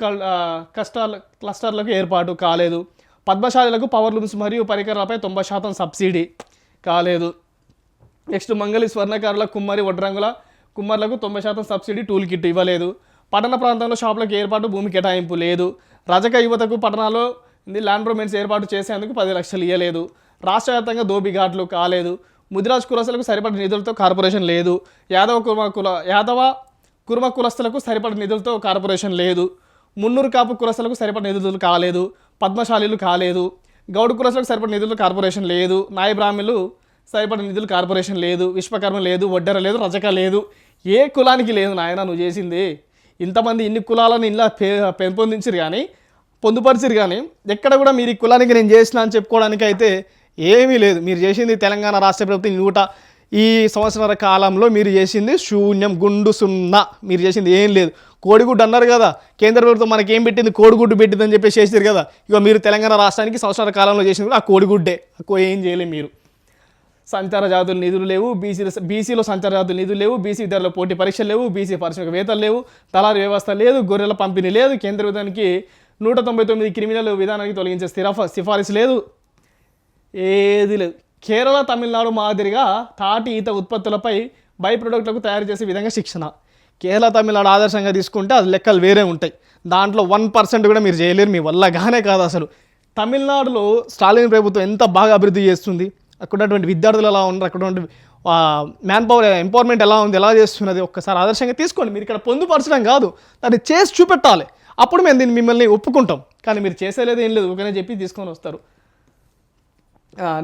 క్లస్టర్లకు ఏర్పాటు కాలేదు. పద్మశాలీలకు పవర్ లూమ్స్ మరియు పరికరాలపై 90% సబ్సిడీ కాలేదు. నెక్స్ట్ మంగళి స్వర్ణకారుల కుమ్మరి వడ్రంగుల కుమ్మర్లకు 90% సబ్సిడీ టూల్ కిట్ ఇవ్వలేదు. పట్టణ ప్రాంతంలో షాపులకు ఏర్పాటు భూమి కేటాయింపు లేదు. రజక యువతకు పట్టణాల్లో ల్యాండ్ రోమెంట్స్ ఏర్పాటు చేసేందుకు 10 లక్షలు ఇవ్వలేదు. రాష్ట్ర వ్యాప్తంగా ధోబిఘాట్లు కాలేదు. ముదిరాజ్ కులస్తులకు సరిపడిన నిధులతో కార్పొరేషన్ లేదు. యాదవ కుర్మ కులస్తులకు సరిపడిన నిధులతో కార్పొరేషన్ లేదు. మున్నూరు కాపు కులస్తులకు సరిపడిన నిధులు కాలేదు. పద్మశాలీలు కాలేదు. గౌడు కులస్తులకు సరిపడిన నిధులు కార్పొరేషన్ లేదు. నాయ బ్రాహ్మణులు సరిపడిన నిధులు కార్పొరేషన్ లేదు. విశ్వకర్మ లేదు. వడ్డెర లేదు. రజక లేదు. ఏ కులానికి లేదు నాయన నువ్వు చేసింది. ఇంతమంది ఇన్ని కులాలను ఇలా పెంపొందించరు కానీ పొందుపరిచిరు కానీ ఎక్కడ కూడా మీరు ఈ కులానికి నేను చేసిన అని చెప్పుకోవడానికి అయితే ఏమీ లేదు. మీరు చేసింది తెలంగాణ రాష్ట్ర ప్రభుత్వం ఈ సంవత్సరాల కాలంలో మీరు చేసింది శూన్యం, గుండు సున్నా. మీరు చేసింది ఏం లేదు. కోడిగుడ్డు అన్నారు కదా, కేంద్ర ప్రభుత్వం మనకి ఏం పెట్టింది, కోడిగుడ్డు పెట్టిందని చెప్పేసి చేసారు కదా. ఇక మీరు తెలంగాణ రాష్ట్రానికి సంవత్సరాల కాలంలో చేసింది కూడా ఆ కోడిగుడ్డే. ఏం చేయలేదు మీరు. సంచార జాతుల నిధులు లేవు. బీసీలో సంచార జాతుల నిధులు లేవు. బీసీ విద్యార్థుల పోటీ పరీక్షలు లేవు. బీసీ పారిశ్రామిక వేతలు లేవు. తలారి వ్యవస్థ లేదు. గొర్రెల పంపిణీ లేదు. కేంద్ర విధానానికి 199 క్రిమినల్ విధానానికి తొలగించే సిఫారసు లేదు. ఏది లేదు. కేరళ, తమిళనాడు మాదిరిగా తాటి ఈత ఉత్పత్తులపై బై ప్రొడక్ట్లకు తయారు చేసే విధంగా శిక్షణ. కేరళ, తమిళనాడు ఆదర్శంగా తీసుకుంటే అది లెక్కలు వేరే ఉంటాయి. దాంట్లో 1% కూడా మీరు చేయలేరు. మీ వల్లగానే కాదు అసలు. తమిళనాడులో స్టాలిన్ ప్రభుత్వం ఎంత బాగా అభివృద్ధి చేస్తుంది. అక్కడ ఉన్నటువంటి విద్యార్థులు ఎలా ఉన్నారు, అక్కడ ఉన్నటువంటి మ్యాన్ పవర్ ఎంపవర్మెంట్ ఎలా ఉంది, ఎలా చేస్తున్నది ఒక్కసారి ఆదర్శంగా తీసుకోండి. మీరు ఇక్కడ పొందుపరచడం కాదు, దాన్ని చేసి చూపెట్టాలి. అప్పుడు మేము దీన్ని మిమ్మల్ని ఒప్పుకుంటాం. కానీ మీరు చేసేలేదు ఏం లేదు, ఒకనే చెప్పి తీసుకొని వస్తారు.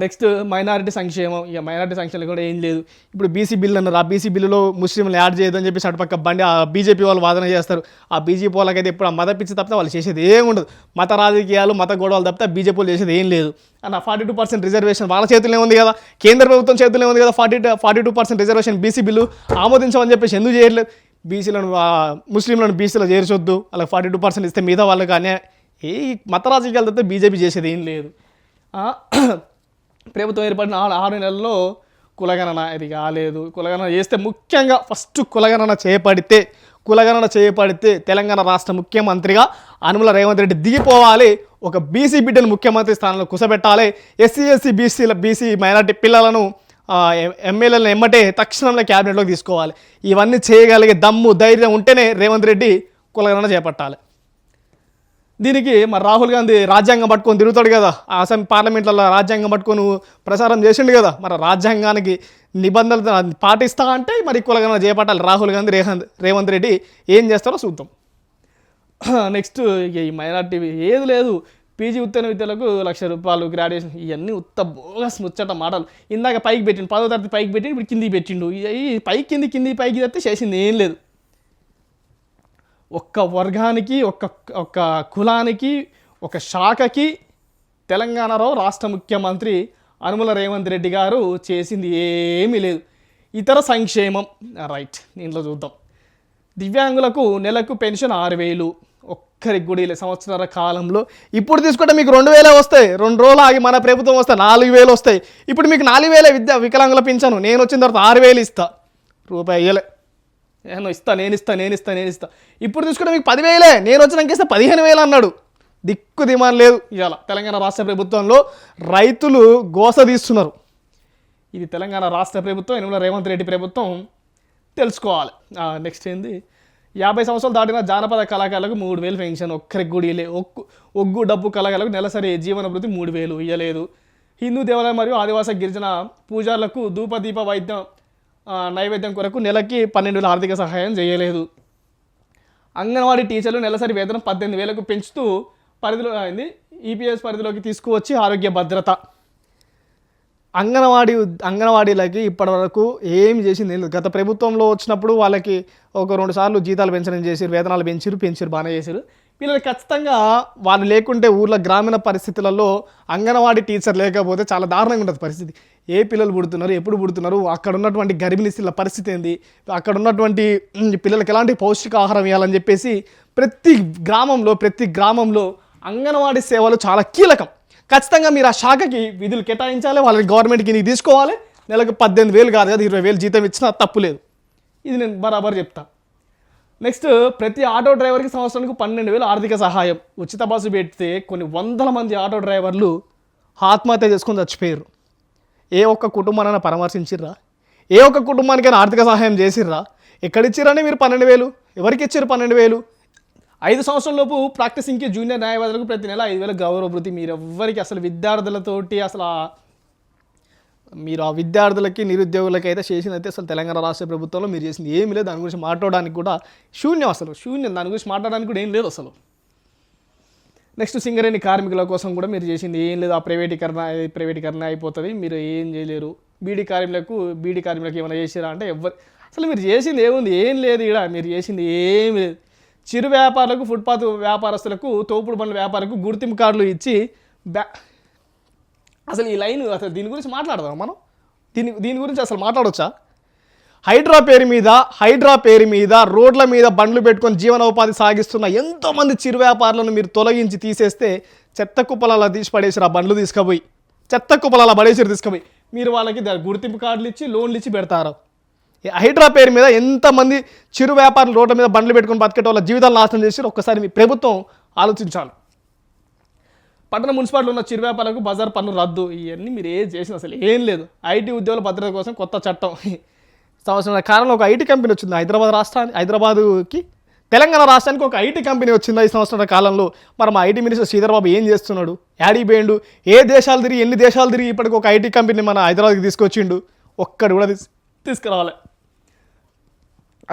నెక్స్ట్ మైనారిటీ సంక్షేమం. ఇక మైనారిటీ సంక్షేమం కూడా ఏం లేదు. ఇప్పుడు బీసీ బిల్లు అన్నారు. ఆ బీసీ బిల్లులో ముస్లింలు యాడ్ చేయదని చెప్పి అటుపక్క బండి ఆ బీజేపీ వాళ్ళు వాదన చేస్తారు. ఆ బీజేపీ వాళ్ళకైతే ఇప్పుడు ఆ మత పిచ్చి తప్పితే వాళ్ళు చేసేది ఏం ఉండదు. మత రాజకీయాలు, మత గొడవలు తప్పితే బీజేపీ వాళ్ళు చేసేది ఏం లేదు. అన్న 42% రిజర్వేషన్ వాళ్ళ చేతుల్లో ఉంది కదా, కేంద్ర ప్రభుత్వం చేతుల్లో ఉంది కదా. 42% రిజర్వేషన్ బీసీ బిల్లు ఆమోదించమని చెప్పేసి ఎందుకు చేయట్లేదు. బీసీలను ముస్లింలను బీసీలో చేర్చొద్దు, వాళ్ళకి 42% ఇస్తే మిగతా వాళ్ళకి కానీ ఏ మత రాజకీయాలు తప్పితే బీజేపీ చేసేది ఏం లేదు. ప్రభుత్వం ఏర్పడిన 6 నెలల్లో కులగణన ఇది కాలేదు. కులగణన చేస్తే ముఖ్యంగా ఫస్ట్ కులగణన చేపడితే తెలంగాణ రాష్ట్ర ముఖ్యమంత్రిగా అనుముల రేవంత్ రెడ్డి దిగిపోవాలి. ఒక బీసీ బిడ్డను ముఖ్యమంత్రి స్థానంలో కుసబెట్టాలి. ఎస్సీ బీసీ మైనార్టీ పిల్లలను ఎమ్మెల్యేలను ఎమ్మటే తక్షణంలో క్యాబినెట్లోకి తీసుకోవాలి. ఇవన్నీ చేయగలిగే దమ్ము ధైర్యం ఉంటేనే రేవంత్ రెడ్డి కులగణన చేపట్టాలి. దీనికి మరి రాహుల్ గాంధీ రాజ్యాంగం పట్టుకొని తిరుగుతాడు కదా, అసెంబ్లీ పార్లమెంట్లలో రాజ్యాంగం పట్టుకొని ప్రచారం చేసిండు కదా. మరి రాజ్యాంగానికి నిబంధనలు పాటిస్తా అంటే మరి కులగణన చేపట్టాలి రాహుల్ గాంధీ. రేవంత్ రెడ్డి ఏం చేస్తారో చూద్దాం. నెక్స్ట్ ఈ మైనార్టీ ఏది లేదు. పీజీ ఉత్తమ విద్యలకు ₹1,00,000 గ్రాడ్యుయేషన్. ఇవన్నీ బోగస్ ముచ్చట మాటలు. ఇందాక పైకి పెట్టిండు, 10వ తరగతి పైకి పెట్టిండు, ఇప్పుడు కిందికి పెట్టిండు. ఈ కింది పైకి తప్పితే చేసింది ఏం లేదు. ఒక్క వర్గానికి, ఒక్క కులానికి, ఒక శాఖకి తెలంగాణలో రాష్ట్ర ముఖ్యమంత్రి అనుముల రేవంత్ రెడ్డి గారు చేసింది ఏమీ లేదు. ఇతర సంక్షేమం రైట్ దీంట్లో చూద్దాం. దివ్యాంగులకు నెలకు పెన్షన్ 6,000. ఒక్కరికి కూడా లేదు సంవత్సరాల కాలంలో. ఇప్పుడు తీసుకుంటే మీకు 2,000 వస్తాయి. 2 రోజులు ఆగి మన ప్రభుత్వం వస్తే 4,000 వస్తాయి. ఇప్పుడు మీకు 4,000 వికలాంగుల పెన్షన్. నేను వచ్చిన తర్వాత 6,000 ఇస్తా. రూపాయి ఇయ్యలే. నేను ఇస్తా. ఇప్పుడు తీసుకుంటే మీకు 10,000. నేను వచ్చినాక ఇస్తే 15,000 అన్నాడు. దిక్కు దిమాన్ లేదు. ఇవాళ తెలంగాణ రాష్ట్ర ప్రభుత్వంలో రైతులు గోస తీస్తున్నారు. ఇది తెలంగాణ రాష్ట్ర ప్రభుత్వం, ఎనుమల రేవంత్ రెడ్డి ప్రభుత్వం తెలుసుకోవాలి. నెక్స్ట్ ఏంది, 50 సంవత్సరాలు దాటిన జానపద కళాకారులకు 3,000 పెన్షన్. ఒక్కరికి కూడా ఇవ్వలేదు. ఒగ్గు డబ్బు కళాకారులకు నెలసరి జీవన భృతి 3,000 ఇవ్వలేదు. హిందూ దేవాలయం మరియు ఆదివాసీ గిరిజన పూజారులకు ధూపదీప నైవేద్యం కొరకు నెలకి 12,000 ఆర్థిక సహాయం చేయలేదు. అంగన్వాడీ టీచర్లు నెలసరి వేతనం 18,000కు పెంచుతూ పరిధిలో అయింది. ఈపీఎస్ పరిధిలోకి తీసుకువచ్చి ఆరోగ్య భద్రత. అంగన్వాడీలకి ఇప్పటివరకు ఏమి చేసింది లేదు. గత ప్రభుత్వంలో వచ్చినప్పుడు వాళ్ళకి 1-2 సార్లు జీతాలు పెంచడం చేసారు, వేతనాలు పెంచారు, బాగానే చేశారు. పిల్లలు ఖచ్చితంగా వాళ్ళు లేకుంటే ఊర్లో గ్రామీణ పరిస్థితులలో అంగన్వాడీ టీచర్ లేకపోతే చాలా దారుణంగా ఉంటుంది పరిస్థితి. ఏ పిల్లలు పుడుతున్నారు, ఎప్పుడు పుడుతున్నారు, అక్కడ ఉన్నటువంటి గర్భిణీ స్త్రీల పరిస్థితి ఏంది, అక్కడ ఉన్నటువంటి పిల్లలకి ఎలాంటి పౌష్టికాహారం ఇవ్వాలని చెప్పేసి ప్రతి గ్రామంలో అంగన్వాడీ సేవలు చాలా కీలకం. ఖచ్చితంగా మీరు ఆ శాఖకి విధులు కేటాయించాలి. వాళ్ళని గవర్నమెంట్కి నీకు తీసుకోవాలి. నెలకు 18,000 కాదు కదా 20,000 జీతం ఇచ్చినా తప్పులేదు. ఇది నేను బరాబర్ చెప్తా. నెక్స్ట్ ప్రతి ఆటో డ్రైవర్కి సంవత్సరానికి 12,000 ఆర్థిక సహాయం. ఉచిత బస్సు పెడితే కొన్ని వందల మంది ఆటో డ్రైవర్లు ఆత్మహత్య చేసుకొని చచ్చిపోయారు. ఏ ఒక్క కుటుంబానైనా పరామర్శించిర్రా? ఏ ఒక్క కుటుంబానికైనా ఆర్థిక సహాయం చేసిర్రా? ఎక్కడిచ్చిరని మీరు 12,000? ఎవరికి ఇచ్చారు 12,000? 5 సంవత్సరాలలోపు ప్రాక్టీసింగ్కి జూనియర్ న్యాయవాదులకు ప్రతి నెల 5,000 గౌరవ వృత్తి. మీరు ఎవ్వరికి అసలు విద్యార్థులతోటి అసలు మీరు ఆ విద్యార్థులకి నిరుద్యోగులకి అయితే చేసింది అయితే అసలు తెలంగాణ రాష్ట్ర ప్రభుత్వంలో మీరు చేసింది ఏమీ లేదు. దాని గురించి మాట్లాడడానికి కూడా శూన్యం. దాని గురించి మాట్లాడడానికి కూడా ఏం లేదు అసలు. నెక్స్ట్ సింగరేణి కార్మికుల కోసం కూడా మీరు చేసింది ఏం లేదు. ఆ ప్రైవేటీకరణ అయిపోతుంది, మీరు ఏం చేయలేరు. బీడీ కార్మికులకు ఏమైనా చేసారా అంటే అసలు మీరు చేసింది ఏముంది? ఏం లేదు. ఇక్కడ మీరు చేసింది ఏమి లేదు. చిరు వ్యాపారులకు, ఫుట్పాత్ వ్యాపారస్తులకు, తోపుడు బండ్ల వ్యాపారులకు గుర్తింపు కార్డులు ఇచ్చి అసలు ఈ లైన్ అసలు దీని గురించి మాట్లాడదాం మనం? దీని గురించి అసలు మాట్లాడవచ్చా? హైడ్రా పేరు మీద రోడ్ల మీద బండ్లు పెట్టుకొని జీవనోపాధి సాగిస్తున్న ఎంతోమంది చిరు వ్యాపారులను మీరు తొలగించి తీసేస్తే చెత్త కుప్పలలా తీసి పడేసారు. ఆ బండ్లు తీసుకుపోయి చెత్త కుప్పలలా తీసుకుపోయి మీరు వాళ్ళకి గుర్తింపు కార్డులు ఇచ్చి లోన్లు ఇచ్చి పెడతారు. హైడ్రా పేరు మీద ఎంతమంది చిరు వ్యాపారులు రోడ్ల మీద బండ్లు పెట్టుకొని బతికేట వాళ్ళ జీవితాలు నాశనం చేసి ఒక్కసారి మీ ప్రభుత్వం ఆలోచించాలి. పట్టణ మున్సిపాలిటీలో ఉన్న చిరు వ్యాపారులకు బజార్ పన్ను రద్దు. ఇవన్నీ మీరు ఏం చేసిన అసలు ఏం లేదు. ఐటీ ఉద్యోగుల భద్రత కోసం కొత్త చట్టం. సంవత్సరాల కాలంలో ఒక ఐటీ కంపెనీ వచ్చింది హైదరాబాద్కి. తెలంగాణ రాష్ట్రానికి ఒక ఐటీ కంపెనీ వచ్చింది 5 సంవత్సరాల కాలంలో. మరి మా ఐటీ మినిస్టర్ శ్రీధర్ బాబు ఏం చేస్తున్నాడు? యాడీ పోయిండు? ఎన్ని దేశాలు తిరిగి ఇప్పటికి ఒక ఐటీ కంపెనీ మన హైదరాబాద్కి తీసుకొచ్చిండు? ఒక్కడు కూడా తీసుకురావాలి.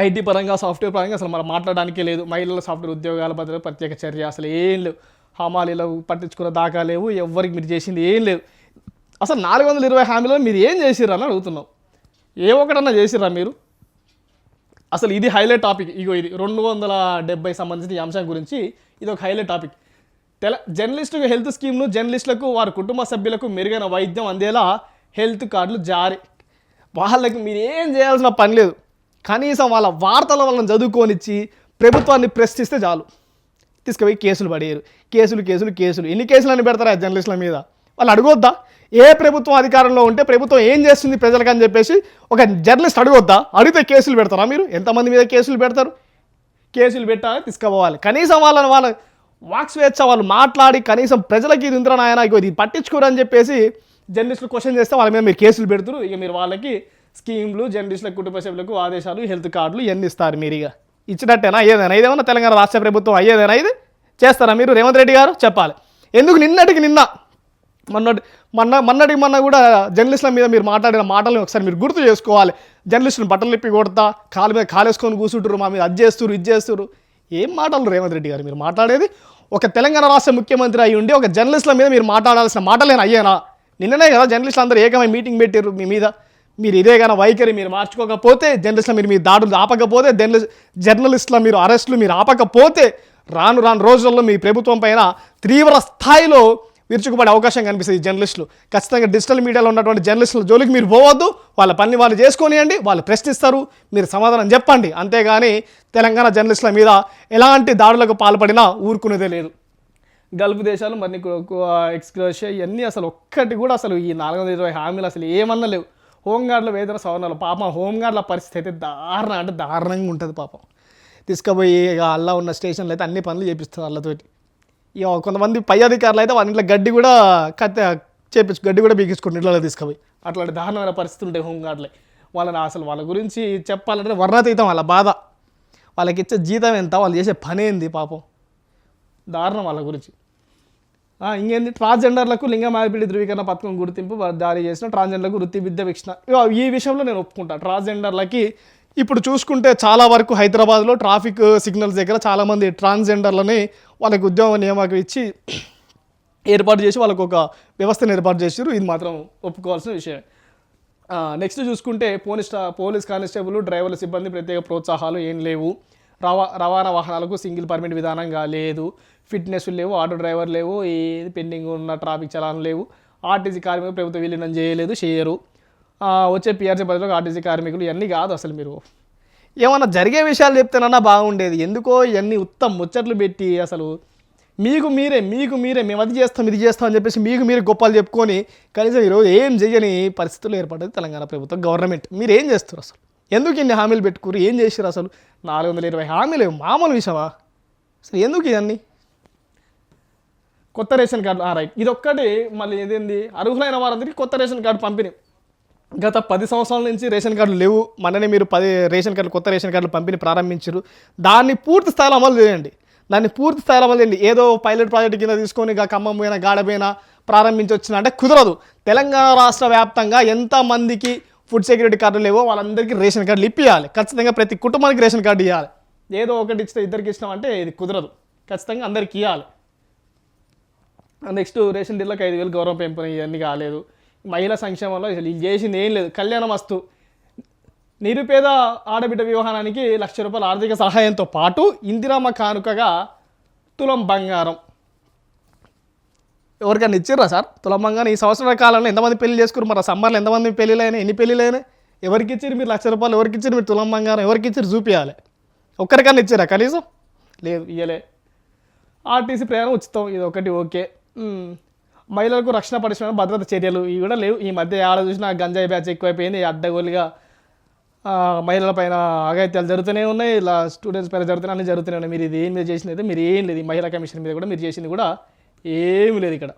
ఐటీ పరంగా, సాఫ్ట్వేర్ పరంగా అసలు మనం మాట్లాడడానికే లేదు. మహిళల సాఫ్ట్వేర్ ఉద్యోగాల భద్రత ప్రత్యేక చర్య అసలు ఏం లేవు. హమాలీలో పట్టించుకున్న దాకా లేవు. ఎవరికి మీరు చేసింది ఏం లేదు. అసలు 420 హామీలలో మీరు ఏం చేసిర్రా అని అడుగుతున్నాం. ఏ ఒకటన్నా చేసిర్రా మీరు? అసలు ఇది హైలైట్ టాపిక్. ఇది 270 సంబంధించిన ఈ అంశం గురించి ఇది ఒక హైలైట్ టాపిక్. జర్నలిస్టులకు హెల్త్ స్కీమ్ను, జర్నలిస్టులకు వారి కుటుంబ సభ్యులకు మెరుగైన వైద్యం అందేలా హెల్త్ కార్డులు జారీ. వాళ్ళకి మీరు ఏం చేయాల్సిన పని లేదు. కనీసం వాళ్ళ వార్తల వలన చదువుకొనిచ్చి ప్రభుత్వాన్ని ప్రశ్నిస్తే చాలు. తీసుకుపోయి కేసులు పడేయరు. కేసులు ఎన్ని కేసులు అని పెడతారా జర్నలిస్టుల మీద? వాళ్ళు అడగొద్దా? ఏ ప్రభుత్వం అధికారంలో ఉంటే ప్రభుత్వం ఏం చేస్తుంది ప్రజలకు అని చెప్పేసి ఒక జర్నలిస్ట్ అడగొద్దా? అడిగితే కేసులు పెడతారా మీరు? ఎంతమంది మీద కేసులు పెడతారు? కేసులు పెట్టాలి, తీసుకుపోవాలి. కనీసం వాళ్ళ వాక్ స్వేచ్ఛ వాళ్ళు మాట్లాడి కనీసం ప్రజలకి ఇది ఉందిరా నాయన, ఇది పట్టించుకోరు అని చెప్పేసి జర్నలిస్టులు క్వశ్చన్ చేస్తే వాళ్ళ మీద మీరు కేసులు పెడుతురు. ఇక మీరు వాళ్ళకి స్కీమ్లు, జర్నలిస్టుల కుటుంబ సభ్యులకు ఆదేశాలు, హెల్త్ కార్డులు ఇవన్నీ ఇస్తారు. మీరు ఇక ఇచ్చినట్టేనా? ఇదేమన్నా తెలంగాణ రాష్ట్ర ప్రభుత్వం అయ్యేదేనా? ఇది చేస్తారా మీరు? రేవంత్ రెడ్డి గారు చెప్పాలి. ఎందుకు నిన్న మొన్నటి కూడా జర్నలిస్టుల మీద మీరు మాట్లాడిన మాటలను ఒకసారి మీరు గుర్తు చేసుకోవాలి. జర్నలిస్టులను బట్టలు ఇప్పి కొడతా, కాలు మీద కాలేసుకొని కూర్చుంటారు, మా మీద అది చేస్తున్నారు. ఏం మాటలు రేవంత్ రెడ్డి గారు మీరు మాట్లాడేది? ఒక తెలంగాణ రాష్ట్ర ముఖ్యమంత్రి అయి ఉండి ఒక జర్నలిస్టుల మీద మీరు మాట్లాడాల్సిన మాటలేనా అయ్యేనా? నిన్ననే కదా జర్నలిస్టులు అందరూ ఏకమై మీటింగ్ పెట్టారు మీ మీద. మీరు ఇదే కానీ వైఖరి మీరు మార్చుకోకపోతే, జర్నలిస్టుల మీరు మీ దాడులు ఆపకపోతే, జర్నలిస్టుల మీరు అరెస్టులు మీరు ఆపకపోతే రాను రోజుల్లో మీ ప్రభుత్వం పైన తీవ్ర స్థాయిలో విరుచుకుపడే అవకాశం కనిపిస్తుంది. జర్నలిస్టులు ఖచ్చితంగా డిజిటల్ మీడియాలో ఉన్నటువంటి జర్నలిస్టుల జోలికి మీరు పోవద్దు. వాళ్ళ పని వాళ్ళు చేసుకొనియండి, వాళ్ళు ప్రశ్నిస్తారు, మీరు సమాధానం చెప్పండి. అంతేగాని తెలంగాణ జర్నలిస్టుల మీద ఎలాంటి దాడులకు పాల్పడినా ఊరుకునేదే లేదు. గల్ఫ్ దేశాలు మరి ఎక్స్గ్రేషియా ఇవన్నీ అసలు ఒక్కటి కూడా అసలు ఈ 420 హామీలు అసలు ఏమన్నా లేవు. హోంగార్డుల వేతన సవరణలు పాపం హోంగార్డుల పరిస్థితి అయితే దారుణంగా ఉంటుంది పాపం. తీసుకుపోయి ఇక అల్లా ఉన్న స్టేషన్లు అయితే అన్ని పనులు చేపిస్తారు వాళ్ళతోటి. ఇక కొంతమంది పై అధికారులు అయితే వాళ్ళ ఇంట్లో గడ్డి కూడా గడ్డి కూడా బీకించుకుంటారు ఇంట్లో తీసుకుపోయి. అట్లాంటి దారుణమైన పరిస్థితులు ఉంటాయి హోంగార్డులే. వాళ్ళని అసలు వాళ్ళ గురించి చెప్పాలంటే వర్ణాతీతం. వాళ్ళ బాధ, వాళ్ళకి ఇచ్చే జీతం ఎంత, వాళ్ళు చేసే పని ఏంది పాపం, దారుణం వాళ్ళ గురించి. ఇంకేంది, ట్రాన్స్జెండర్లకు లింగ మార్పిడి ధృవీకరణ పథకం గుర్తింపు జారీ చేసిన ట్రాన్స్జెండర్లకు వృత్తి విద్య శిక్షణ. ఈ విషయంలో నేను ఒప్పుకుంటాను. ట్రాన్స్జెండర్లకి ఇప్పుడు చూసుకుంటే చాలా వరకు హైదరాబాద్లో ట్రాఫిక్ సిగ్నల్స్ దగ్గర చాలామంది ట్రాన్స్జెండర్లని వాళ్ళకి ఉద్యోగ నియామకం ఇచ్చి ఏర్పాటు చేసి వాళ్ళకు ఒక వ్యవస్థను ఏర్పాటు చేసారు. ఇది మాత్రం ఒప్పుకోవాల్సిన విషయం. నెక్స్ట్ చూసుకుంటే పోలీస్ కానిస్టేబుల్, డ్రైవర్ల సిబ్బంది ప్రత్యేక ప్రోత్సాహాలు ఏం లేవు. రవాణా వాహనాలకు సింగిల్ పర్మిట్ విధానంగా లేదు. ఫిట్నెస్ లేవు, ఆటో డ్రైవర్ లేవు, ఏది పెండింగ్ ఉన్న ట్రాఫిక్ చలాన్ లేవు. ఆర్టీసీ కార్మికులు ప్రభుత్వం విలీనం చేయరు. వచ్చే పీఆర్సీ పరిధిలోకి ఆర్టీసీ కార్మికులు ఇవన్నీ కాదు. అసలు మీరు ఏమన్నా జరిగే విషయాలు చెప్తేనన్నా బాగుండేది. ఎందుకో ఇవన్నీ ఉత్తమ ముచ్చట్లు పెట్టి అసలు మీకు మీరే మేము అది చేస్తాం ఇది చేస్తాం అని చెప్పేసి మీకు మీరు గొప్పలు చెప్పుకొని కనీసం ఈరోజు ఏం చేయని పరిస్థితులు ఏర్పడ్డది తెలంగాణ ప్రభుత్వం, గవర్నమెంట్. మీరు ఏం చేస్తారు అసలు? ఎందుకు ఇన్ని హామీలు పెట్టుకురు, ఏం చేసారు అసలు? 420 హామీలు మామూలు విషయమా? అసలు ఎందుకు ఇవన్నీ? కొత్త రేషన్ కార్డు రైట్, ఇదొక్కటి. మళ్ళీ ఏదేంది, అర్హులైన వారందరికీ కొత్త రేషన్ కార్డు పంపిణీ. గత 10 సంవత్సరాల నుంచి రేషన్ కార్డులు లేవు. మననే మీరు 10 రేషన్ కార్డులు, కొత్త రేషన్ కార్డులు పంపిణీ ప్రారంభించారు. దాన్ని పూర్తి స్థాయిలో అమలు చేయండి. ఏదో పైలట్ ప్రాజెక్ట్ కింద తీసుకొని ఖమ్మం పోయినా గాడపోయినా ప్రారంభించి వచ్చిన అంటే కుదరదు. తెలంగాణ రాష్ట్ర వ్యాప్తంగా ఎంతమందికి ఫుడ్ సెక్యూరిటీ కార్డులు లేవో వాళ్ళందరికీ రేషన్ కార్డులు ఇప్పించాలి. ఖచ్చితంగా ప్రతి కుటుంబానికి రేషన్ కార్డు ఇవ్వాలి. ఏదో ఒకటి ఇస్తే ఇద్దరికి ఇచ్చినామంటే ఇది కుదరదు. ఖచ్చితంగా అందరికి ఇవ్వాలి. నెక్స్ట్ రేషన్ డీలర్లకు 5,000 గౌరవం పెంపున, ఇవన్నీ కాలేదు. మహిళా సంక్షేమంలో అసలు ఇది చేసింది ఏం లేదు. కళ్యాణం వస్తు నిరుపేద ఆడబిడ్డ వివాహానికి ₹1,00,000 ఆర్థిక సహాయంతో పాటు ఇందిరమ్మ కానుకగా తులం బంగారం. ఎవరికైనా ఇచ్చిర్రా సార్ తులం బంగారం? ఈ సంవత్సరాల కాలంలో ఎంతమంది పెళ్లి చేసుకున్నారు? మరి సమ్మర్లో ఎంతమంది పెళ్ళిళ్ళైనా, ఎన్ని పెళ్ళిళ్ళైనా? ఎవరికి ఇచ్చారు మీరు ₹1,00,000? ఎవరికి ఇచ్చారు మీరు తులం బంగారం? ఎవరికి ఇచ్చారు చూపించాలి. ఒక్కరికన్నా ఇచ్చారా కనీసం? లేదు, ఇయ్యలే. ఆర్టీసీ ప్రయాణం ఉచితం, ఇది ఒకటి ఓకే. మహిళలకు రక్షణ పరిశ్రమ భద్రత చర్యలు ఇవి కూడా లేవు. ఈ మధ్య ఆడ చూసినా గంజాయి బ్యాచ్ ఎక్కువైపోయింది. అడ్డగోలుగా మహిళల పైన అఘాయిత్యాలు జరుగుతూనే ఉన్నాయి, ఇలా స్టూడెంట్స్ పైన జరుగుతున్నాయి, అన్నీ జరుగుతూనే ఉన్నాయి. మీరు ఇది ఏం మీద చేసినది మీరు ఏం లేదు. ఈ మహిళా కమిషన్ మీద కూడా మీరు చేసింది కూడా ఏమీ లేదు, ఇక్కడ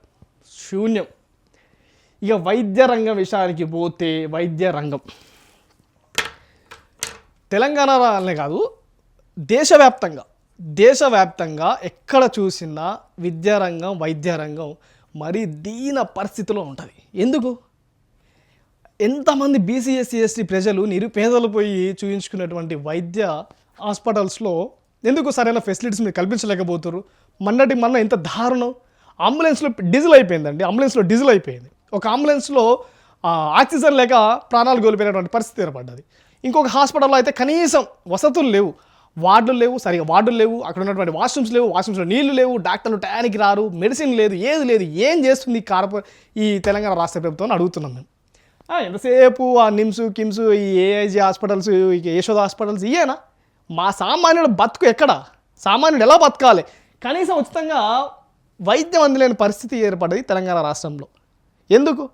శూన్యం. ఇక వైద్య రంగం విషయానికి పోతే, వైద్య రంగం తెలంగాణనే కాదు దేశవ్యాప్తంగా ఎక్కడ చూసినా విద్యారంగం, వైద్య రంగం మరీ దీన పరిస్థితిలో ఉంటుంది. ఎందుకు? ఎంతమంది బీసీ ఎస్సీ ఎస్టీ ప్రజలు నిరుపేదలు పోయి చూపించుకున్నటువంటి వైద్య హాస్పిటల్స్లో ఎందుకు సరైన ఫెసిలిటీస్ మీరు కల్పించలేకపోతారు? మొన్న ఎంత దారుణం, అంబులెన్స్లో డీజిల్ అయిపోయింది. ఒక అంబులెన్స్లో ఆక్సిజన్ లేక ప్రాణాలు కోల్పోయినటువంటి పరిస్థితి ఏర్పడ్డది. ఇంకొక హాస్పిటల్లో అయితే కనీసం వసతులు లేవు, వార్డులు లేవు, అక్కడ ఉన్నటువంటి వాష్రూమ్స్లో నీళ్లు లేవు, డాక్టర్లు టయానికి రారు, మెడిసిన్ లేదు, ఏది లేదు. ఏం చేస్తుంది ఈ తెలంగాణ రాష్ట్ర ప్రభుత్వం అడుగుతున్నాం మేము. ఎంతసేపు ఆ నిమ్స్, కిమ్స్, ఈ ఏఐజీ హాస్పిటల్స్, యశోద హాస్పిటల్స్ ఇయేనా? మా సామాన్యుడు బతుకు ఎక్కడ? సామాన్యుడు ఎలా బతకాలి? కనీసం ఉచితంగా వైద్యం అందలేని పరిస్థితి ఏర్పడింది తెలంగాణ రాష్ట్రంలో. ఎందుకు?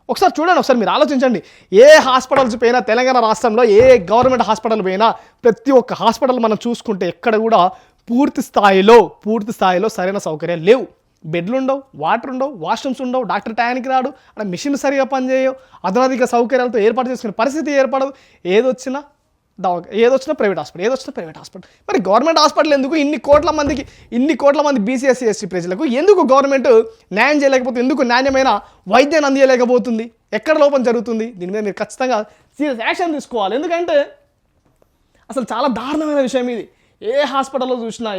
ఒకసారి మీరు ఆలోచించండి. ఏ హాస్పిటల్స్ పోయినా తెలంగాణ రాష్ట్రంలో, ఏ గవర్నమెంట్ హాస్పిటల్ పోయినా ప్రతి ఒక్క హాస్పిటల్ మనం చూసుకుంటే ఎక్కడ కూడా పూర్తి స్థాయిలో సరైన సౌకర్యాలు లేవు. బెడ్లు ఉండవు, వాటర్ ఉండవు, వాష్రూమ్స్ ఉండవు, డాక్టర్ టయానికి రాడు, అక్కడ మిషన్ సరిగా పనిచేయవు, అధునాధిక సౌకర్యాలతో ఏర్పాటు చేసుకునే పరిస్థితి ఏర్పడదు. ఏదొచ్చినా ప్రైవేట్ హాస్పిటల్. మరి గవర్నమెంట్ హాస్పిటల్ ఎందుకు? ఇన్ని కోట్ల మంది బీసీ ఎస్సీ ఎస్టీ ప్రజలకు ఎందుకు గవర్నమెంట్ న్యాయం చేయలేకపోతుంది? ఎందుకు నాణ్యమైన వైద్యాన్ని అందించలేకపోతుంది? ఎక్కడ లోపం జరుగుతుంది? దీని మీద మీరు ఖచ్చితంగా సీరియస్ యాక్షన్ తీసుకోవాలి. ఎందుకంటే అసలు చాలా దారుణమైన విషయం ఇది. ఏ హాస్పిటల్లో చూసినా,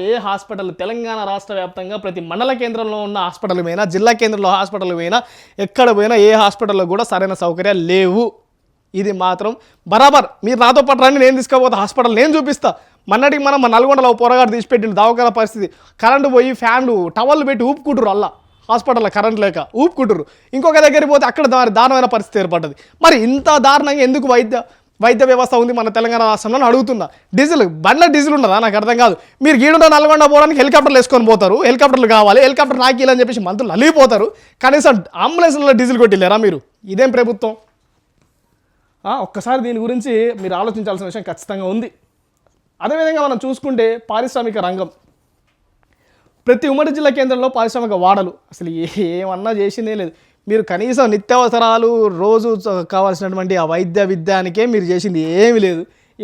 తెలంగాణ రాష్ట్ర వ్యాప్తంగా ప్రతి మండల కేంద్రంలో ఉన్న హాస్పిటల్ పోయినా, జిల్లా కేంద్రంలో హాస్పిటల్ పోయినా, ఎక్కడ పోయినా ఏ హాస్పిటల్లో కూడా సరైన సౌకర్యాలు లేవు. ఇది మాత్రం బరాబర్. మీరు నాతో పాటు రండి, నేను తీసుకుపోతా హాస్పిటల్, నేను చూపిస్తా. మొన్నటికి మన నల్గొండలో పోరగాడు తీసిపెట్టిండు దవాఖాన పరిస్థితి. కరెంటు పోయి ఫ్యాన్లు టవల్లు పెట్టి ఊపుకుంటురు, అలా హాస్పిటల్లో కరెంట్ లేక ఊపుకుంటురు. ఇంకొక దగ్గరికి పోతే అక్కడ దారుణమైన పరిస్థితి ఏర్పడ్డది. మరి ఇంత దారుణంగా ఎందుకు వైద్య వ్యవస్థ ఉంది మన తెలంగాణ రాష్ట్రంలో అడుగుతున్నా. బండ్ల డీజిల్ ఉన్నదా? నాకు అర్థం కాదు. మీరు గీడున్న నల్గొండ పోవడానికి హెలికాప్టర్లు వేసుకొని పోతారు, హెలికాప్టర్లు కావాలి, హెలికాప్టర్ నాకీలని చెప్పేసి మంత్రులు అలిగిపోతారు. కనీసం అంబులెన్స్లలో డీజిల్ కొట్టిలేరా మీరు? ఇదేం ప్రభుత్వం? ఒక్కసారి దీని గురించి మీరు ఆలోచించాల్సిన విషయం ఖచ్చితంగా ఉంది. అదేవిధంగా మనం చూసుకుంటే పారిశ్రామిక రంగం, ప్రతి ఉమ్మడి జిల్లా కేంద్రంలో పారిశ్రామిక వాడలు అసలు ఏమన్నా చేసిందే లేదు. మీరు కనీసం నిత్యావసరాలు రోజు కావాల్సినటువంటి ఆ వైద్య విద్యానికే మీరు చేసింది ఏమీ లేదు.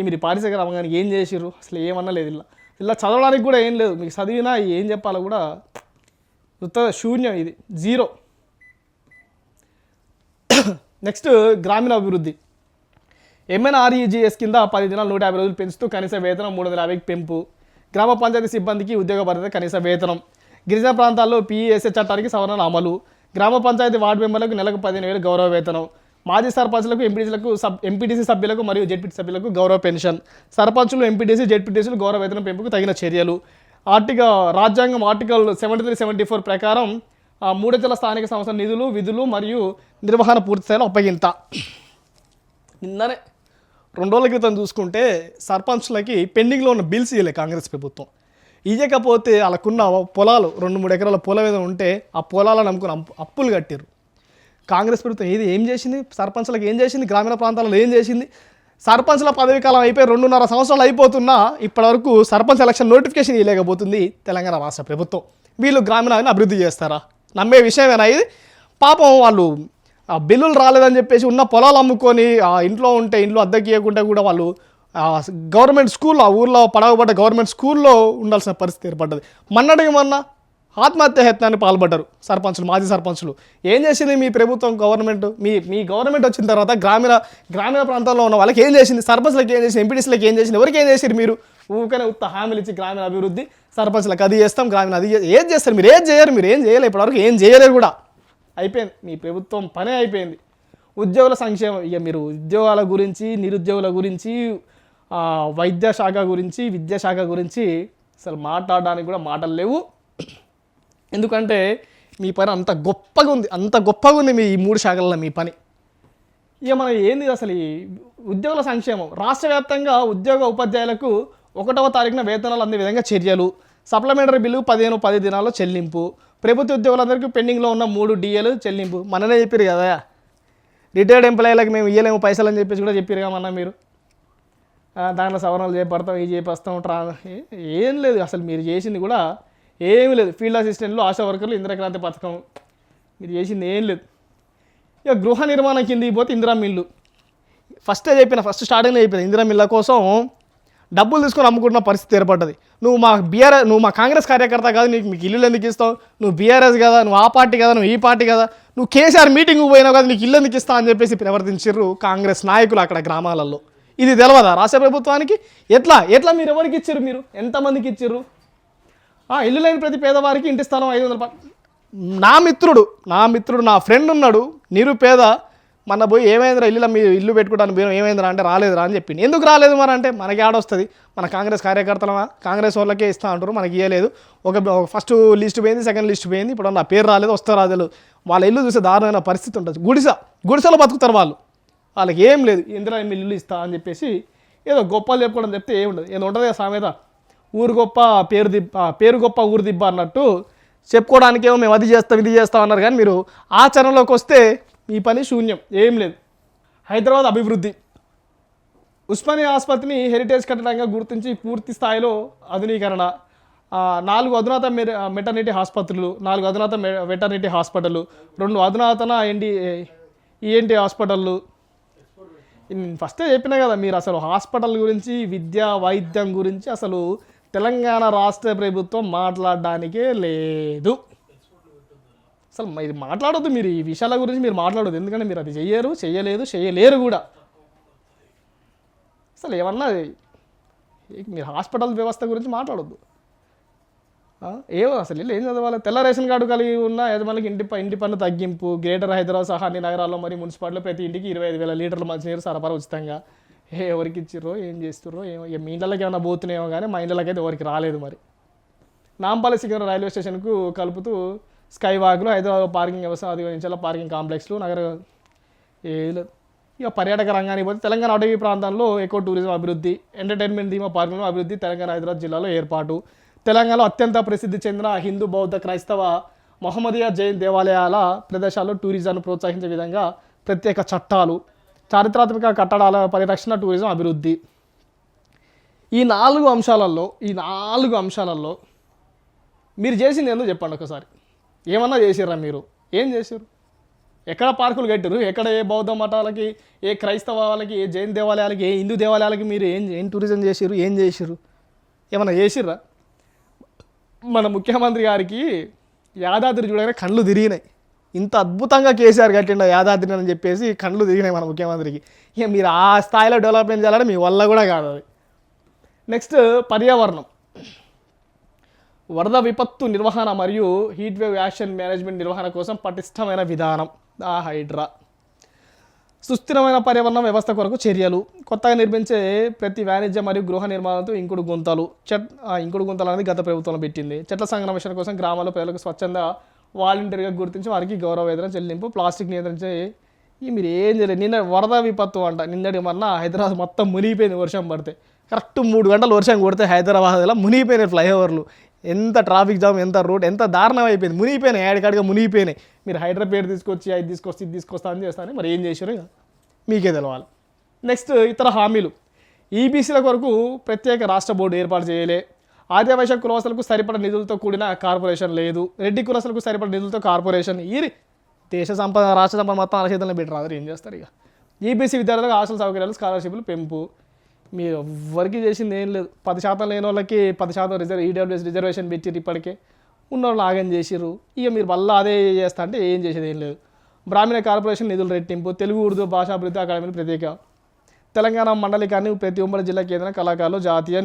మీరు పారిశ్రామిక రంగానికి ఏం చేసిర్రు? అసలు ఏమన్నా లేదు. ఇలా చదవడానికి కూడా ఏం లేదు. మీకు చదివినా ఏం చెప్పాలో కూడా శూన్యం, ఇది జీరో. నెక్స్ట్ గ్రామీణ అభివృద్ధి. ఎంఎన్ఆర్ఈజీఎస్ కింద 10 దినాలు 150 రోజులు పెంచుతూ కనీస వేతనం 350కి పెంపు. గ్రామ పంచాయతీ సిబ్బందికి ఉద్యోగ భద్రత, కనీస వేతనం. గిరిజన ప్రాంతాల్లో పీఈఎస్ఏ చట్టానికి సవరణ అమలు. గ్రామ పంచాయతీ వార్డు మెంబర్లకు నెలకు 15,000 గౌరవ వేతనం. మాజీ సర్పంచ్లకు, ఎంపీటీసీ సభ్యులకు మరియు జెడ్పీటీ సభ్యులకు గౌరవ పెన్షన్. సర్పంచులు, ఎంపీటీసీ, జెడ్పీటీసీలు గౌరవ వేతనం పెంపుకు తగిన చర్యలు. రాజ్యాంగం ఆర్టికల్ 73-74 ప్రకారం 3 స్థానిక సంస్థల నిధులు, విధులు మరియు నిర్వహణ పూర్తిస్థాయిలో అప్పగింత. నిన్ననే 2 రోజుల క్రితం చూసుకుంటే సర్పంచ్లకి పెండింగ్లో ఉన్న బిల్స్ ఇవ్వలే కాంగ్రెస్ ప్రభుత్వం. ఇవ్వకపోతే వాళ్ళకున్న పొలాలు 2-3 ఎకరాల పొలం మీద ఉంటే ఆ పొలాలను నమ్ముకుని అప్పులు కట్టారు. కాంగ్రెస్ ప్రభుత్వం ఏం చేసింది? సర్పంచ్లకు ఏం చేసింది? గ్రామీణ ప్రాంతాలలో ఏం చేసింది? సర్పంచ్ల పదవీ కాలం అయిపోయి 2.5 సంవత్సరాలు అయిపోతున్నా ఇప్పటివరకు సర్పంచ్ ఎలక్షన్ నోటిఫికేషన్ ఇవ్వలేకపోతుంది తెలంగాణ రాష్ట్ర ప్రభుత్వం. వీళ్ళు గ్రామీణాన్ని అభివృద్ధి చేస్తారా? నమ్మే విషయమేనా ఇది? పాపం వాళ్ళు ఆ బిల్లులు రాలేదని చెప్పేసి ఉన్న పొలాలు అమ్ముకొని ఆ ఇంట్లో ఉంటే ఇంట్లో అద్దెకి ఇవ్వకుండా కూడా వాళ్ళు గవర్నమెంట్ స్కూల్ ఆ ఊర్లో పడవబడ్డ గవర్నమెంట్ స్కూల్లో ఉండాల్సిన పరిస్థితి ఏర్పడ్డది. మొన్నటికి మొన్న ఆత్మహత్య యత్నాన్ని పాల్పడ్డారు సర్పంచులు, మాజీ సర్పంచులు. ఏం చేసింది మీ ప్రభుత్వం గవర్నమెంట్? మీ గవర్నమెంట్ వచ్చిన తర్వాత గ్రామీణ ప్రాంతాల్లో ఉన్న వాళ్ళకి ఏం చేసింది? సర్పంచ్లకు ఏం చేసింది? ఎంపీటీసీలకు ఏం చేసింది? ఎవరికి ఏం చేసారు మీరు? ఊరికనే ఉత్త హామీలు ఇచ్చి గ్రామీణ అభివృద్ధి, సర్పంచ్లకు అది చేస్తాం, గ్రామీణ అది ఏం చేస్తారు? మీరు ఏం చేయరు, మీరు ఏం చేయలేరు, ఇప్పటివరకు ఏం చేయలేరు కూడా. అయిపోయింది మీ ప్రభుత్వం పనే అయిపోయింది. ఉద్యోగుల సంక్షేమం, ఇక మీరు ఉద్యోగాల గురించి, నిరుద్యోగుల గురించి, వైద్య శాఖ గురించి, విద్యాశాఖ గురించి అసలు మాట్లాడడానికి కూడా మాటలు లేవు. ఎందుకంటే మీ పని అంత గొప్పగా ఉంది మీ ఈ 3 శాఖలలో మీ పని. ఇక మనం ఏంది అసలు ఈ ఉద్యోగుల సంక్షేమం? రాష్ట్ర వ్యాప్తంగా ఉద్యోగ ఉపాధ్యాయులకు 1వ తారీఖున వేతనాలు అందే విధంగా చర్యలు, సప్లిమెంటరీ బిల్లు 10 దినాల్లో చెల్లింపు, ప్రభుత్వ ఉద్యోగులందరికీ పెండింగ్లో ఉన్న 3 DAలు చెల్లింపు. మననే చెప్పారు కదా రిటైర్డ్ ఎంప్లాయీలకు మేము ఇవ్వలేము పైసలు అని చెప్పేసి కూడా చెప్పారు కమన్నా మీరు. దాంట్లో సవరణలు చేపడతాం, ఇది చేపస్తాం, ఏం లేదు అసలు మీరు చేసింది కూడా ఏమీ లేదు. ఫీల్డ్ అసిస్టెంట్లు, ఆశా వర్కర్లు, ఇందిరాక్రాంతి పథకం మీరు చేసింది ఏం లేదు. ఇక గృహ నిర్మాణం కిందికి పోతే ఇందిరా మిల్లు ఫస్ట్ స్టార్టింగ్లో చెప్పిన ఇందిరా మిల్ల కోసం డబ్బులు తీసుకొని అమ్ముకుంటున్న పరిస్థితి ఏర్పడ్డది. నువ్వు మా కాంగ్రెస్ కార్యకర్త కాదు, మీకు ఇల్లు ఎందుకు ఇస్తావు? నువ్వు బీఆర్ఎస్ కదా, నువ్వు ఆ పార్టీ కదా, నువ్వు ఈ పార్టీ కదా, నువ్వు కేసీఆర్ మీటింగ్కి పోయినావు కదా, నీకు ఇల్లు ఎందుకు ఇస్తావు అని చెప్పేసి ప్రవర్తించారు కాంగ్రెస్ నాయకులు అక్కడ గ్రామాలలో. ఇది తెలియదా రాష్ట్ర ప్రభుత్వానికి? ఎట్లా మీరు ఎవరికి ఇచ్చారు? మీరు ఎంతమందికి ఇచ్చారు? ఇల్లు లేని ప్రతి పేదవారికి ఇంటి స్థలం 500. నా మిత్రుడు నా ఫ్రెండ్ ఉన్నాడు నిరుపేద, మన పోయి ఏమైందిరా ఇల్లు పెట్టుకోవడానికి పోయినా ఏమైందిరా అంటే రాలేదురా అని చెప్పింది. ఎందుకు రాలేదు మరి అంటే మనకి ఆడొస్తుంది, మన కాంగ్రెస్ కార్యకర్తలమా, కాంగ్రెస్ వాళ్ళకే ఇస్తా అంటారు, మనకి ఇవ్వలేదు. ఒక ఫస్ట్ లిస్ట్ పోయింది, సెకండ్ లిస్ట్ పోయింది, ఇప్పుడు నా పేరు రాలేదు, రాలేదు. వాళ్ళ ఇల్లు చూసే దారుణమైన పరిస్థితి ఉంటుంది. గుడిసెలో బతుకుతారు వాళ్ళకి ఏం లేదు. ఇందిరా ఇల్లు ఇస్తా అని చెప్పేసి ఏదో గొప్పలు చెప్పుకోవడం చెప్తే ఏముండదు. ఏదో ఉంటుంది సామెత, ఊరు గొప్ప పేరు గొప్ప ఊరు దిబ్బ అన్నట్టు చెప్పుకోవడానికేమో మేము అది చేస్తాం ఇది చేస్తాం అన్నారు. కానీ మీరు ఆచరణలోకి వస్తే మీ పని శూన్యం, ఏం లేదు. హైదరాబాద్ అభివృద్ధి, ఉస్మానియా ఆసుపత్రిని హెరిటేజ్ కట్టడంగా గుర్తించి పూర్తి స్థాయిలో ఆధునీకరణ, 4 అధునాతన మెటర్నిటీ ఆసుపత్రులు, 4 అధునాతన వెటర్నిటీ హాస్పిటళ్ళు, 2 అధునాతన ENT హాస్పిటళ్ళు. ఫస్టే చెప్పినా కదా, మీరు అసలు హాస్పిటల్ గురించి, విద్య వైద్యం గురించి అసలు తెలంగాణ రాష్ట్ర ప్రభుత్వం మాట్లాడడానికే లేదు. అసలు మీరు మాట్లాడొద్దు, మీరు ఈ విషయాల గురించి మీరు మాట్లాడొద్దు. ఎందుకంటే మీరు అది చేయలేరు కూడా. అసలు ఏమన్నా మీరు హాస్పిటల్ వ్యవస్థ గురించి మాట్లాడొద్దు. ఏమో అసలు ఏం చదవాలి? తెల్ల రేషన్ కార్డు కలిగి ఉన్న యజమానికి ఇంటి పన్ను తగ్గింపు, గ్రేటర్ హైదరాబాద్ సహా అన్ని నగరాల్లో మరియు మున్సిపాలిటీలో ప్రతి ఇంటికి 25,000 లీటర్ల మంచినీరు సరఫరా ఉచితంగా. ఎవరికి ఇచ్చిర్రో ఏం చేస్తుర్రో ఏమో. మీ ఇంట్లోకి ఏమైనా పోతున్నాయేమో కానీ మా ఇంట్లోకి అయితే ఎవరికి రాలేదు. మరి నాంపల్లి సికింద్రాబాద్ రైల్వే స్టేషన్కు కలుపుతూ స్కై వాక్లు, హైదరాబాద్ పార్కింగ్ వ్యవస్థ అధిగమించేలా పార్కింగ్ కాంప్లెక్స్లు, నగర ఏలేదు. ఇక పర్యాటక రంగానికి పోతే తెలంగాణ అటవీ ప్రాంతాల్లో ఎక్కువ టూరిజం అభివృద్ధి, ఎంటర్టైన్మెంట్ థీమ్ పార్కులు అభివృద్ధి, తెలంగాణ హైదరాబాద్ జిల్లాలో ఏర్పాటు, తెలంగాణలో అత్యంత ప్రసిద్ధి చెందిన హిందూ బౌద్ధ క్రైస్తవ మొహమ్మదియా జైన్ దేవాలయాల ప్రదేశాల్లో టూరిజంను ప్రోత్సహించే విధంగా ప్రత్యేక చట్టాలు, చారిత్రాత్మక కట్టడాల పరిరక్షణ, టూరిజం అభివృద్ధి. ఈ 4 అంశాలలో మీరు చేసింది ఏందో చెప్పండి ఒకసారి. ఏమన్నా చేసిర్రా మీరు? ఏం చేశారు? ఎక్కడ పార్కులు కట్టారు? ఎక్కడ ఏ బౌద్ధ మఠాలకి, ఏ క్రైస్తవ వాళ్ళకి, ఏ జైన్ దేవాలయాలకి, ఏ హిందూ దేవాలయాలకి మీరు ఏం టూరిజం చేసిర్రు? ఏం చేసిర్రు? ఏమన్నా చేసిర్రా? మన ముఖ్యమంత్రి గారికి యాదాద్రి చూడగానే కళ్ళు తిరిగినాయి. ఇంత అద్భుతంగా కేసీఆర్ కట్టిండ యాదాద్రి అని చెప్పేసి కళ్ళు తిరిగినాయి మన ముఖ్యమంత్రికి. ఇక మీరు ఆ స్థాయిలో డెవలప్మెంట్ చేయాలంటే మీ వల్ల కూడా కాదు అది. నెక్స్ట్ పర్యావరణం, వరద విపత్తు నిర్వహణ మరియు హీట్ వేవ్ యాక్షన్ మేనేజ్మెంట్ నిర్వహణ కోసం పటిష్టమైన విధానం, హైడ్రా. సుస్థిరమైన పర్యావరణ వ్యవస్థ కొరకు చర్యలు, కొత్తగా నిర్మించే ప్రతి వాణిజ్య మరియు గృహ నిర్మాణంతో ఇంకుడు గుంతలు అనేది గత ప్రభుత్వంలో పెట్టింది. చెట్ల సంరక్షణ కోసం గ్రామాల్లో ప్రజలకు స్వచ్ఛంద వాలంటీర్గా గుర్తించి వారికి గౌరవ వేతనం చెల్లింపు, ప్లాస్టిక్ నియంత్రించే. మీరు ఏం చేయలేదు. నిన్న వరద విపత్తు నిన్నటి మొన్న హైదరాబాద్ మొత్తం మునిగిపోయింది వర్షం పడితే. కరెక్ట్ 3 గంటలు వర్షం కొడితే హైదరాబాద్లో మునిగిపోయినాయి ఫ్లైఓవర్లు. ఎంత ట్రాఫిక్ జామ్, ఎంత రోడ్, ఎంత దారుణం అయిపోయింది. మునిగిపోయినాయి, ఏడికాడిగా మునిగిపోయినాయి. మీరు హైదరాబాద్ పేరు తీసుకొచ్చి అది తీసుకొస్తా అని చేస్తాను. మరి ఏం చేశారు మీకే తెలవాలి. నెక్స్ట్ ఇతర హామీలు, ఈబీసీల కొరకు ప్రత్యేక రాష్ట్ర బోర్డు ఏర్పాటు చేయలే, ఆదివాసీ కులవసలకు సరిపడ నిధులతో కూడిన కార్పొరేషన్ లేదు, రెడ్డి కులసలకు సరిపడ నిధులతో కార్పొరేషన్, ఈ దేశ సంపద రాష్ట్ర సంపద మొత్తం అరచేతుల్లో పెట్టరాదు, ఏం చేస్తారు ఇక. ఈబీసీ విద్యార్థులకు హాస్టల్ సౌకర్యాలు, స్కాలర్షిప్లు పెంపు, మీరు ఎవ్వరికి చేసింది ఏం లేదు. 10% లేని వాళ్ళకి 10% ఈడబ్ల్యూఎస్ రిజర్వేషన్ పెట్టిరు, ఇప్పటికే ఉన్నవాళ్ళు ఆగం చేసిర్రు. ఇక మీరు మళ్ళీ అదే చేస్తా అంటే ఏం చేసేది ఏం లేదు. బ్రాహ్మణ కార్పొరేషన్ నిధులు రెట్టింపు, తెలుగు ఉర్దూ భాషాభివృద్ధి అకాడమీలు ప్రత్యేక, తెలంగాణ మండలికాన్ని ప్రతి ఉమ్మడి జిల్లా కేంద్ర కళాకారులు జాతీయ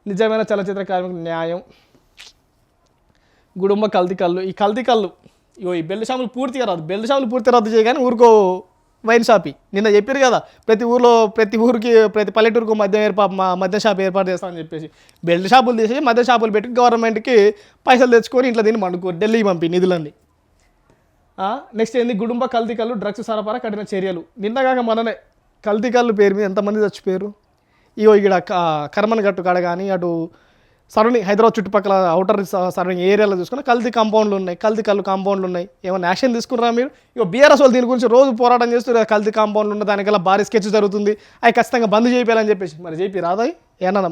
నిజమైన చలచిత్ర కార్మిక న్యాయం, గుడుంబ కల్తీ కళ్ళు. ఈ కల్తీ కళ్ళు ఇగో ఈ బెల్ట్ షాపులు పూర్తిగా రద్దు, బెల్ట్ షాపులు పూర్తిగా రద్దు చేయగానే ఊరుకో వైన్ షాపి. నిన్న చెప్పారు కదా ప్రతి ఊరికి ప్రతి పల్లెటూరుకు మద్యం షాప్ ఏర్పాటు చేస్తామని చెప్పేసి, బెల్ట్ షాపులు తీసేసి మద్యం షాపులు పెట్టి గవర్నమెంట్కి పైసలు తెచ్చుకొని ఇంట్లో దీన్ని పండుకోరు, ఢిల్లీకి పంపి నిధులన్నీ. నెక్స్ట్ ఏంది, గుడుంబ కల్తీ కళ్ళు డ్రగ్స్ సరఫరా కఠిన చర్యలు. నిన్నగాక మననే కల్తీ కళ్ళు పేరు మీద ఎంతమంది చచ్చిపోయారు. ఇగో ఇక్కడ కర్మన్ గట్టు కాడ కానీ అటు సరౌండింగ్ హైదరాబాద్ చుట్టుపక్కల అవుటర్ సరౌండింగ్ ఏరియాలో చూసుకుని కల్తీ కాంపౌండ్లు ఉన్నాయి, కల్తీ కళ్ళు కాంపౌండ్లు ఉన్నాయి. ఏమైనా యాక్షన్ తీసుకున్నారా మీరు? ఇక బీఆర్ఎస్ వాళ్ళు దీని గురించి రోజు పోరాటం చేస్తారు, కల్తీ కాంపౌండ్లు ఉన్న దానికల్లా భారీ స్కెచ్ జరుగుతుంది, అవి ఖచ్చితంగా బంద్ చేయాలని చెప్పేసి. మరి చెప్పి రాదా ఏమన్నా?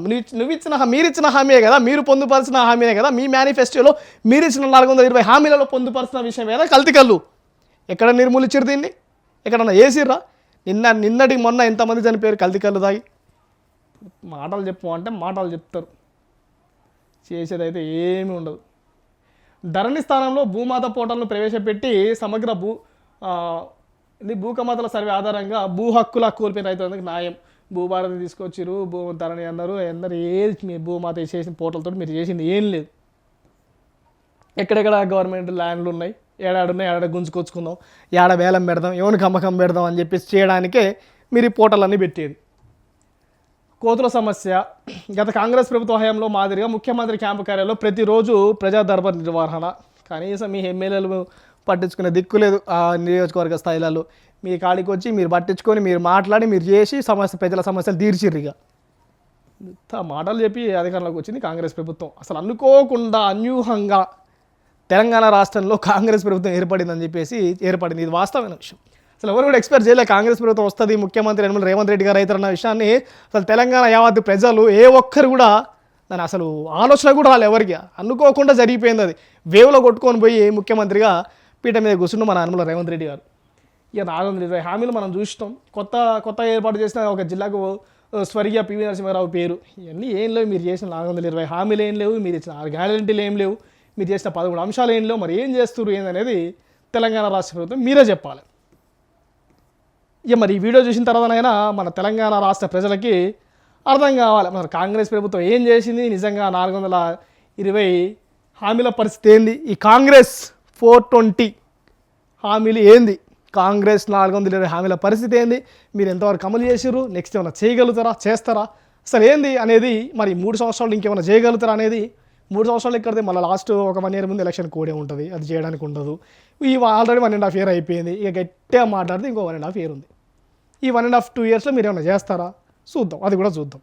మీరిచ్చిన హామీయే కదా, మీరు పొందుపరిచిన హామీనే కదా, మీ మేనిఫెస్టోలో మీరు ఇచ్చిన 420 హామీలలో పొందుపరిచిన విషయం ఏదా కల్తీ కళ్ళు. ఎక్కడ నిర్మూలించారు దీన్ని? ఎక్కడన్నా వేసిర్రా? నిన్నటికి మొన్న ఎంతమంది చనిపోయారు కల్తీ కళ్ళు తాగి? మాటలు చెప్పు అంటే మాటలు చెప్తారు, చేసేదైతే ఏమీ ఉండదు. ధరణి స్థానంలో భూమాత పోర్టల్ను ప్రవేశపెట్టి సమగ్ర భూకమాతల సర్వే ఆధారంగా భూ హక్కుల కోల్పోయిన రైతులందరికీ న్యాయం. భూభారతి తీసుకొచ్చిరు, ధరణి అన్నారు, ఏది మీ భూమాత చేసిన పోర్టల్తో మీరు చేసింది ఏం లేదు. ఎక్కడెక్కడ గవర్నమెంట్ ల్యాండ్లు ఉన్నాయి, ఏడాడున్నాయి, ఏడాడ గుంజుకొచ్చుకుందాం, ఏడ వేలం పెడదాం, ఎవరికి అమ్మకం పెడదాం అని చెప్పేసి చేయడానికే మీరు ఈ పోర్టల్ అన్నీ పెట్టేది. కోతుల సమస్య, గత కాంగ్రెస్ ప్రభుత్వ హయాంలో మాదిరిగా ముఖ్యమంత్రి క్యాంపు కార్యాలయంలో ప్రతిరోజు ప్రజా దర్బార్ నిర్వహణ. కనీసం మీ ఎమ్మెల్యేలు పట్టించుకునే దిక్కు లేదు. ఆ నియోజకవర్గ స్థాయిలలో మీ కాడికి వచ్చి మీరు పట్టించుకొని మీరు మాట్లాడి మీరు చేసి ప్రజల సమస్యలు తీర్చిర్రు. ఇక మాటలు చెప్పి అధికారంలోకి వచ్చింది కాంగ్రెస్ ప్రభుత్వం. అసలు అనుకోకుండా అన్యూహంగా తెలంగాణ రాష్ట్రంలో కాంగ్రెస్ ప్రభుత్వం ఏర్పడిందని చెప్పేసి ఏర్పడింది. ఇది వాస్తవమైన విషయం. అసలు ఎవరు కూడా ఎక్స్పెక్ట్ చేయలేదు కాంగ్రెస్ ప్రభుత్వం వస్తుంది, ముఖ్యమంత్రి రేవంత్ రెడ్డి గారు అవుతారన్న విషయాన్ని. అసలు తెలంగాణ యావత్ ప్రజలు ఏ ఒక్కరు కూడా దాని అసలు ఆలోచన కూడా రాలేదు ఎవరికి. అనుకోకుండా జరిగిపోయింది అది. వేవ్లో కొట్టుకొని పోయి ముఖ్యమంత్రిగా పీఠ మీద కూర్చున్న మన యనమల రేవంత్ రెడ్డి గారు. ఇక 420 హామీలు మనం చూస్తాం. కొత్త ఏర్పాటు చేసిన ఒక జిల్లాకు స్వర్గీయ పివి నరసింహారావు పేరు. ఇవన్నీ ఏం లేవు, మీరు చేసిన 420 హామీలు ఏం లేవు, మీరు ఇచ్చిన 6 గ్యారెంటీలు ఏం లేవు, మీరు చేసిన 11 అంశాలు ఏం లేవు. మరి ఏం చేస్తున్నారు ఏందనేది తెలంగాణ రాష్ట్ర ప్రభుత్వం మీరే చెప్పాలి. ఇక మరి ఈ వీడియో చూసిన తర్వాతనైనా మన తెలంగాణ రాష్ట్ర ప్రజలకి అర్థం కావాలి మరి కాంగ్రెస్ ప్రభుత్వం ఏం చేసింది, నిజంగా 420 హామీల పరిస్థితి ఏంది, ఈ కాంగ్రెస్ 420 హామీలు ఏంది, కాంగ్రెస్ 420 హామీల పరిస్థితి ఏంది, మీరు ఎంతవరకు అమలు చేసిర్రు, నెక్స్ట్ ఏమైనా చేయగలుగుతారా, చేస్తారా, అసలు ఏంది అనేది. మరి 3 సంవత్సరాలు ఇంకేమైనా చేయగలుగుతారా అనేది. 3 సంవత్సరాలు ఎక్కడితే మళ్ళీ లాస్ట్ ఒక 1 year ముందు ఎలక్షన్ కోడే ఉంటుంది, అది చేయడానికి ఉండదు. ఈ ఆల్రెడీ 1.5 year అయిపోయింది. ఇక గట్టిగా మాట్లాడితే ఇంకో 1.5 year ఉంది. ఈ 1.5-2 yearsలో మీరు ఏమైనా చేస్తారా చూద్దాం, అది కూడా చూద్దాం.